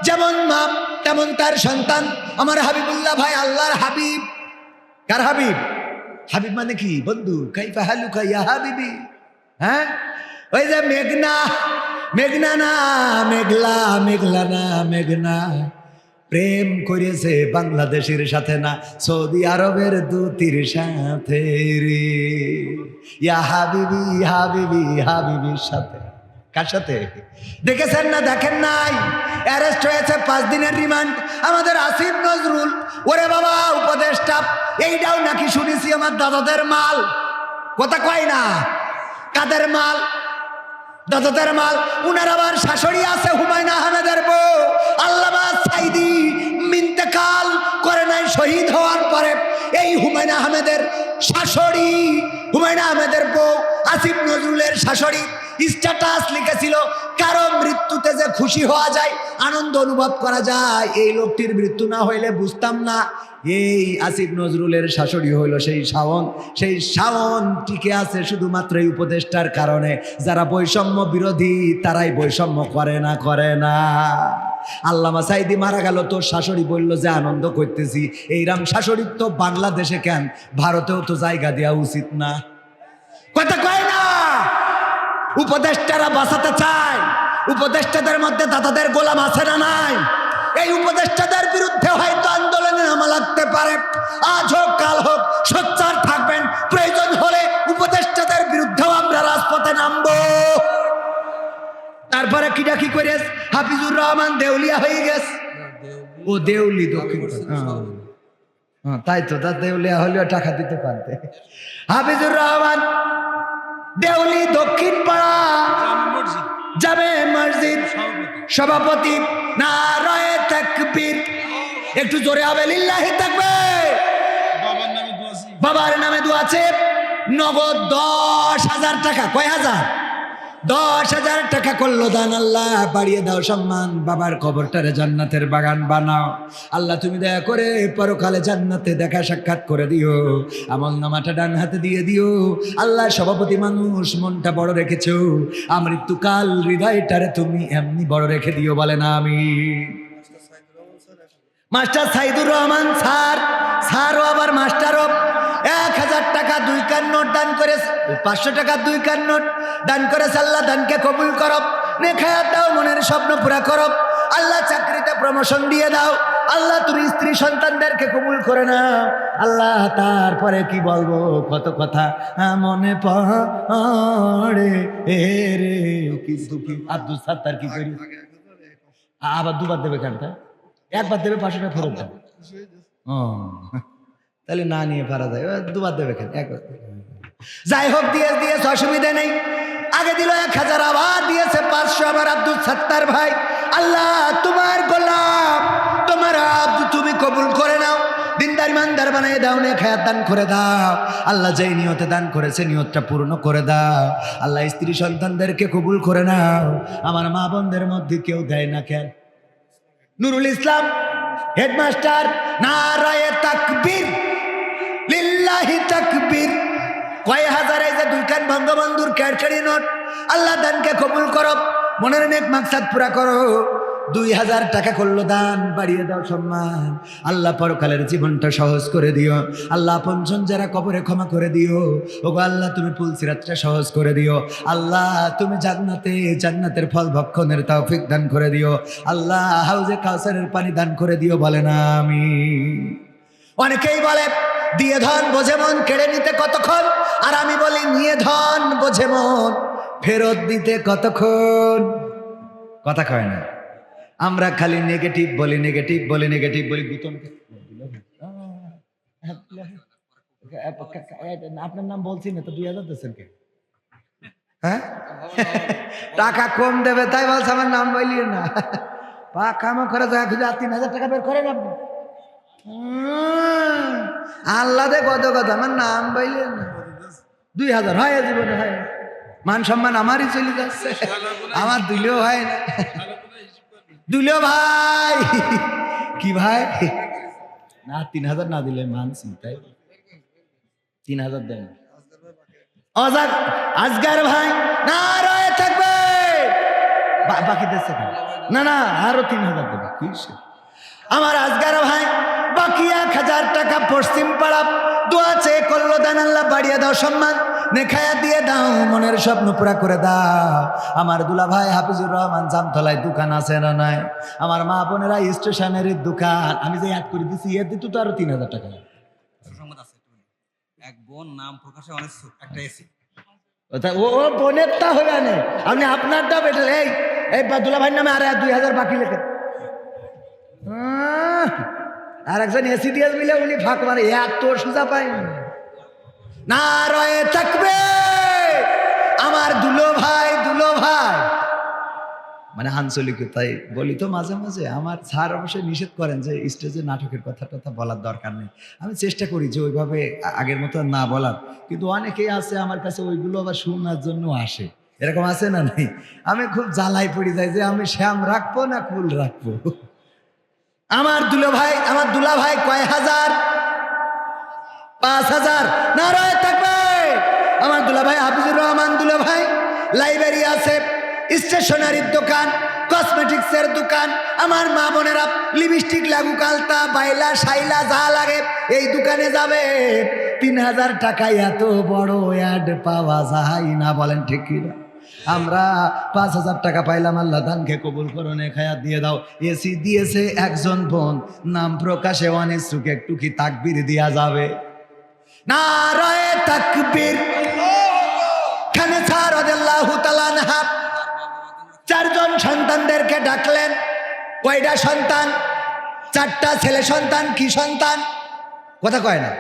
যেমন মা তেমন তার সন্তান। আমার হাবিবুল্লাহ ভাই আল্লাহর হাবিব। কার হাবিব? হাবিব মানে কি বন্ধু? কাইফা হালুকা ইয়া হাবিবি। হ্যাঁ, ওই যে মেঘনা, মেঘনা না মেঘলা, মেঘলা না মেঘনা প্রেম করেছে বাংলাদেশের সাথে না সৌদি আরবের দূতির সাথে রে। ইয়া হাবিবি হাবিবি হাবিবির সাথে। কার সাথে? দেখেছেন না দেখেন নাই? অ্যারেস্ট হয়েছে 5 দিনের রিমান্ড আমাদের আসিফ নজরুল। ওরে বাবা উপদেষ্টা, এইটাও নাকি শুনেছি আমার দাদাদের মাল। কথা কয় না? কাদের মাল? দাদাদের মাল। উনার আবার শাশুড়ি আছে হুমায়ুন আহমেদের বউ আল্লামা সাইদি ইন্তেকাল করে নাই শহীদ হওয়ার পরে। এই হুমায়ুন আহমেদের শাশুড়ি, হুমায়ুন আহমেদের বউ আসিফ নজরুলের শাশুড়ি স্ট্যাটাস লিখেছিল, কারো মৃত্যুতে যে খুশি হওয়া যায়, আনন্দ অনুভব করা যায়, এই লোকটির মৃত্যু না হইলে বুঝতাম না এই আসিফ নজরুলের শাশুড়ি হইল সেই শাওন। সেই শাওন টিকে আছে শুধুমাত্র এই উপদেষ্টার কারণে। যারা বৈষম্য বিরোধী তারাই বৈষম্য করে না, করে না। আল্লামা সাইদি মারা গেল, তোর শাশুড়ি বলল যে আনন্দ করতেছি। এইরাম শাশুড়ি তো বাংলাদেশে কেন, ভারতেও তো জায়গা দেওয়া উচিত না। কথা কয় না? উপদেষ্টারা বাঁচাতে চায়, উপদেষ্টাদের মধ্যে দাদাদের গোলাম আছে না নাই? এই উপদেষ্টাদের বিরুদ্ধে হয়তো আন্দোলনে নামা লাগতে পারে, আজ হোক কাল হোক সোচ্চার থাকবেন। প্রয়োজন হলে উপদেষ্টাদের বিরুদ্ধেও আমরা রাজপথে নামবো। তারপরে কিটা কি করে হাফিজুর রহমান দেউলিয়া হয়ে গেছে। ও দেউলি দক্ষিণ, তাই তো, তার দেউলিয়া হলেও টাকা দিতে পারতে। হাফিজুর রহমান দেউলি দক্ষিণ পাড়া জামে মসজিদ সভাপতি। নারায়ে তাকবীর। একটু জোরে হবে লিল্লাহি তাকবীর। বাবার নামে দোয়া আছে। নগদ 10,000 টাকা। কয় হাজার? 10,000 টাকা করলো দান। আল্লাহ বাড়িয়ে দাও সম্মান, বাবার কবরটারে জান্নাতের বাগান বানাও। আল্লাহ তুমি দয়া করে পরকালে জান্নাতে দেখা সাক্ষাৎ করে দিও। আমল নামাটা ডান হাতে দিয়ে দিও। আল্লাহ সভাপতি মানুষ, মনটা বড় রেখেছো, আমৃত্যুকাল হৃদয়টারে তুমি এমনি বড় রেখে দিও, বলে না আমি। মাস্টার সাইদুর রহমান স্যার, স্যারও আবার মাস্টারও 1,000 টাকা 2 কান নোট দান করে, 500 টাকা 2 কান নোট দান করেছে। আল্লাহ দানকে কবুল করো, নেখায়াত দাও, মনের স্বপ্ন পুরা করো। আল্লাহ চাকরিতে প্রমোশন দিয়ে দাও। আল্লাহ তুমি স্ত্রী সন্তানদেরকে কবুল করে নাও। আল্লাহ তারপরে কি বলবো, কত কথা মনে পড়ে রে। কিন্তু কি আব্দুল সাত্তার কি করি, আবার 2বার দেবে কেনটা? 1বার দেবে 500 টাকা ফেরত দাও। ও তাহলে না নিয়ে পারা যায়, 2বার দেবে কেন? 1বার। যাই হোক, দিয়েছে অসুবিধা নেই। আগে দিল 1,000, আবার দিয়েছে 500। আবার আব্দুল সাত্তার ভাই, আল্লাহ তোমার গোলাম, তোমার আব্দ তুমি কবুল করে নাও, দিনদার ইমানদার বানিয়ে দাও, নেখায়াত দান করে দাও। আল্লাহ যেই নিয়তে দান করেছে নিয়তটা পূর্ণ করে দাও। আল্লাহ স্ত্রী সন্তানদেরকে কবুল করে নাও। আমার মা বোনদের মধ্যে কেউ দেয় না কেন? নুরুল ইসলাম হেডমাস্টার, নারায়ে তাকবীর, লিল্লাহি তাকবীর। কয় হাজার এই যে 2 কান বঙ্গবন্ধুর ক্যাডকারি নোট। আল্লাহ দানকে কবুল করো, মনের নেক মাকসাদ পুরা করো। 2,000 টাকা করলো দান, বাড়িয়ে দাও সম্মান। আল্লাহ পরকালের জীবনটা সহজ করে দিও। আল্লাহ আপনজন যারা কবরে ক্ষমা করে দিও। ওগো আল্লাহ তুমি পুলসিরাতটা সহজ করে দিও। আল্লাহ তুমি জান্নাতের ফল ভক্ষণের তৌফিক দান করে দিও। আল্লাহ হাউজে কাউসারের পানি দান করে দিও, বলে না আমি। অনেকেই বলে দিয়ে ধন বোঝে মন, কেড়ে নিতে কতক্ষণ। আর আমি বলি নিয়ে ধন বোঝে মন, ফেরত দিতে কতক্ষণ। কথা কয় না? আমরা খালি নেগেটিভ বলি, নেগেটিভ বলি, নেগেটিভ বলি। আপনার নাম বলছি না তো, 2,000 দিচ্ছেন কে? হ্যাঁ, টাকা কম দেবে তাই বলছে আমার নাম বলিয়ে না। কামা করে যায়, 3,000 টাকা বের করেন আপনি। আল্লাহ দে কত কথা, আমার নাম বলিয়ে না। 2,000 হয় জীবনে, হয় মান সম্মান আমারই চলে যাচ্ছে। আমার দিলেও হয় না। দুলো ভাই, কি ভাই না, 3,000 না দিলে মানছি, তাই 3,000 দেন। আজগার ভাই নারায়ে তাকবীর। বাকি দেশে না, না আরো 3,000 দেবে। আমার আজগার ভাই বাকি 1000 টাকা পশ্চিম পাড়া দোয়া চেয়ে করলো দান, আল্লাহ বাড়িয়ে দাও সম্মান, নেখায়া দিয়ে দাও, মনের স্বপ্ন পুরা করে দাও। আমার দুলা ভাই হাফিজুর রহমান জামতলায় দোকান আছে না নাই? আমার মা বোনেরা স্টেশনের দোকান, আমি যে অ্যাড করে দিছি এর দিত তো আরো 3000 টাকা। সুসংবাদ আছে, এক বোন নাম প্রকাশে অনেক একটা এসি ও বোনেরটা হয়ে আনে, আপনি আপনারটা বেটে এই এই দুলা ভাইয়ের নামে আর 2000 বাকি লেখেন। আর একজন এসিডিএস মিলে উনি ফাঁক মারে, এত সোজা পাই না। রয়ে থাকবে আমার দুলো ভাই, দুলো ভাই মানে আঞ্চলিকতাই বলি তো মাঝে মাঝে। আমার স্যার অবশ্যই নিষেধ করেন যে স্টেজে নাটকের কথা টথা বলার দরকার নেই। আমি চেষ্টা করি যে ওইভাবে আগের মতো না বলার, কিন্তু অনেকেই আছে আমার কাছে ওইগুলো আবার শোনার জন্য আসে, এরকম আছে না নাই? আমি খুব জ্বালাই পড়ে যাই যে আমি শ্যাম রাখবো না কুল রাখবো। আমার দুলো ভাই, আমার দুলা ভাই কয় হাজার? 5000 না রয়ে থাকবে আমার দুলা ভাই হাফিজুর রহমান দুলা ভাই। লাইব্রেরি আছে, স্টেশনারির দোকান, কসমেটিক্সের দোকান, আমার মা বোনেরা লিপস্টিক লাগু কালতা বাইলা শাইলা যা লাগে এই দোকানে যাবে। 3000 টাকায় এত বড় অ্যাড পাওয়া যায় না, বলেন ঠিক কিনা? আমরা 5000 টাকা পাইলাম, আল্লাহ দানকে কবুল করো, নেখায়া দিয়ে দাও। এসি দিয়েছে একজন বোন, নাম প্রকাশে অনিচ্ছুক, একটু কি তাকবীর দেয়া যাবে? নারায়ে তাকবীর। খানেছা রাদিয়াল্লাহু তাআলা আনহা 4 জন সন্তানদেরকে ডাকলেন। কয়টা সন্তান? 4টা ছেলে সন্তান। কি সন্তান? কথা কয় না।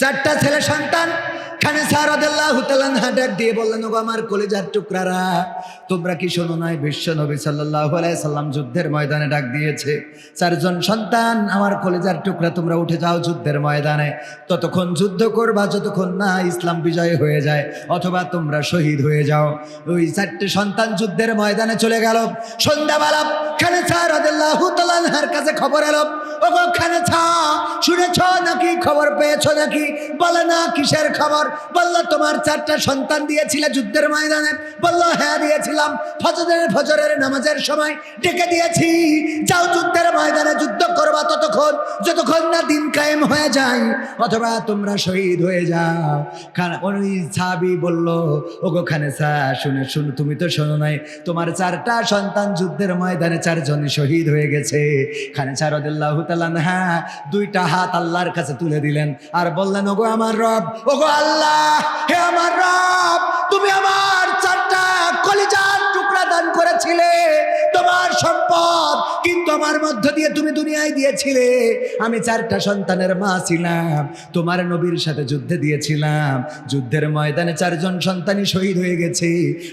4টা ছেলে সন্তান। খানেছা রাদিয়াল্লাহু তাআলা আনহা ডাক দিয়ে বললেন, ওগো আমার কলিজার টুকরারা, তোমরা কি শোনো নাই বিশ্ব নবী সাল্লাল্লাহু আলাইহি সাল্লাম যুদ্ধের ময়দানে ডাক দিয়েছে? 4 জন সন্তান আমার কলিজার টুকরা, তোমরা উঠে যাও যুদ্ধের ময়দানে। ততক্ষণ যুদ্ধ করবা যতক্ষণ না ইসলাম বিজয় হয়ে যায় অথবা তোমরা শহীদ হয়ে যাও। ওই 4টে সন্তান যুদ্ধের ময়দানে চলে গেল। সন্ধ্যাবেলা খানেছা রাদিয়াল্লাহু তাআলা আনহার কাছে খবর এলো, ওগো খানেছা, শুনেছ নাকি, খবর পেয়েছো নাকি? বলে না। কিসের খবর? বললো তোমার 4টা সন্তান দিয়েছিলে যুদ্ধের ময়দানে। বললো হ্যাঁ দিয়েছিলাম, ফজরের নামাজের সময় ডেকে দিয়েছি, যাও যুদ্ধের ময়দানে যুদ্ধ করবা ততক্ষণ যতক্ষণ না দিন কায়েম হয়ে যায় অথবা তোমরা শহীদ হয়ে যাও। ওই সাহাবী বলল, ওগো খানেছা, শুনে তুমি তো শোনো নাই, তোমার 4টা সন্তান যুদ্ধের ময়দানে 4 জন শহীদ হয়ে গেছে। খানেছা রাদিয়াল্লাহু তাআলা আনহা 2টা হাত আল্লাহর কাছে তুলে দিলেন আর বললেন, ওগো আমার রব, ওগো আল্লাহ, হে আমার রব, তুমি আমার 4টা কলিজার টুকরা দান করেছিলে, তোমার সম্পদ কিন্তু আমার মধ্য দিয়ে তুমি দুনিয়ায় দিয়েছিলে। আমি 4টা সন্তানের মা ছিলাম, তোমার নবীর সাথে যুদ্ধে দিয়েছিলাম, যুদ্ধের ময়দানে 4 জন সন্তানই শহীদ হয়ে গেছে।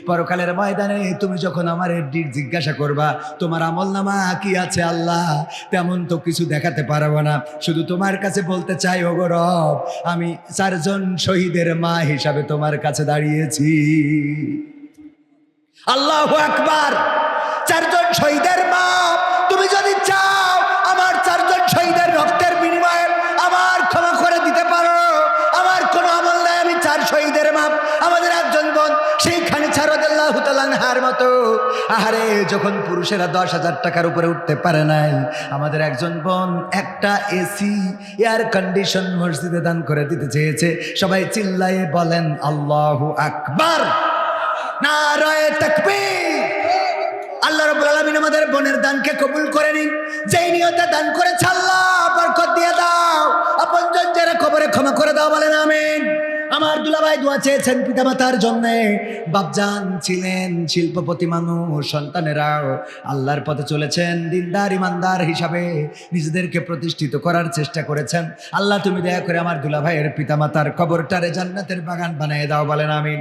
পরকালের ময়দানে তুমি যখন আমার জিজ্ঞাসা করবা তোমার আমলনামা কি আছে আল্লাহ, তেমন তো কিছু দেখাতে পারবো না, শুধু তোমার কাছে বলতে চাই, ওগো রব, আমি 4 জন শহীদের মা হিসাবে তোমার কাছে দাঁড়িয়েছি। আল্লাহু আকবার। 4 জন শহীদের মা, তুমি যদি চাও আমার 4 জন শহীদের রক্তের বিনিময়ে আমার ক্ষমা করে দিতে পারো, আমার কোনো আমল নাই, আমি 4 শহীদের মা। আমাদের একজন বোন সেই খানেছা রাদিয়াল্লাহু তাআলা আনহার মতো, আহারে, যখন পুরুষেরা 10,000 টাকার উপরে উঠতে পারে নাই, আমাদের একজন বোন একটা এসি এয়ার কন্ডিশন মসজিদে দান করে দিতে চেয়েছে। সবাই চিল্লায়ে বলেন আল্লাহু আকবার, নারায়ে তাকবীর। আল্লাহ রাব্বুল আলামিন আমাদের বোনের দানকে কবুল করে নিন। যেই নিয়তে দান করেছে আল্লাহ বরকত দিয়ে দাও, আপনজন যারা কবরে ক্ষমা করে দাও, বলেন আমিন। আমার দুলাভাই দোয়া চেয়েছেন পিতামাতার জন্য। বাপজান ছিলেন শিল্পপতি মানুষ, সন্তানেরাও আল্লাহর পথে চলেছেন, দিনদার ইমানদার হিসাবে নিজেদেরকে প্রতিষ্ঠিত করার চেষ্টা করেছেন। আল্লাহ তুমি দয়া করে আমার দুলাভাইয়ের পিতামাতার কবরটারে জান্নাতের বাগান বানিয়ে দাও, বলেন আমিন।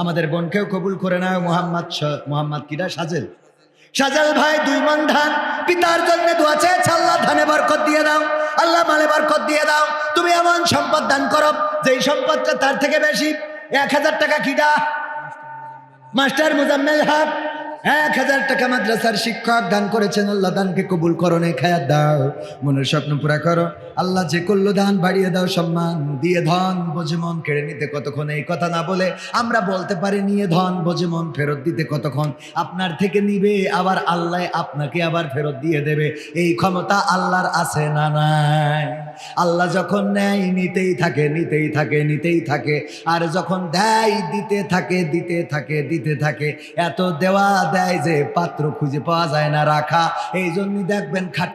আমাদের বোনকেও কবুল করে নাও। মোহাম্মদ কিরা সাজেল ভাই 2 মণ ধান পিতার জন্য দোয়া চেয়েছে, আল্লাহ ধানে বরকত দিয়ে দাও, আল্লাহ মালে বরকত দিয়ে দাও। তুমি এমন সম্পদ দান করো যেই সম্পদটা তার থেকে বেশি। 1000 টাকা কিডা মাস্টার মুজাম্মেল হক 1000 টাকা মাদ্রাসার শিক্ষক দান করেছেন, আল্লাহ দানকে কবুল করো, নেক হায়াত দাও, মনের স্বপ্ন পুরা করো। আল্লাহ যে করলো দান বাড়িয়ে দাও, সম্মান দিয়ে ধন বোঝে মন কেড়ে নিতে কতক্ষণ, এই কথা না বলে আমরা বলতে পারি নিয়ে ধন বোঝে মন ফেরত দিতে কতক্ষণ। আপনার থেকে নিবে আবার আল্লাহ আপনাকে আবার ফেরত দিয়ে দেবে, এই ক্ষমতা আল্লাহর আছে না নাই? আল্লাহ যখন নেয় নিতেই থাকে, নিতেই থাকে, নিতেই থাকে, আর যখন দেয় দিতে থাকে, দিতে থাকে, দিতে থাকে। এত দেওয়া দেয় যে পাত্র খুঁজে পাওয়া যায় না রাখা। এই জন্য দেখবেন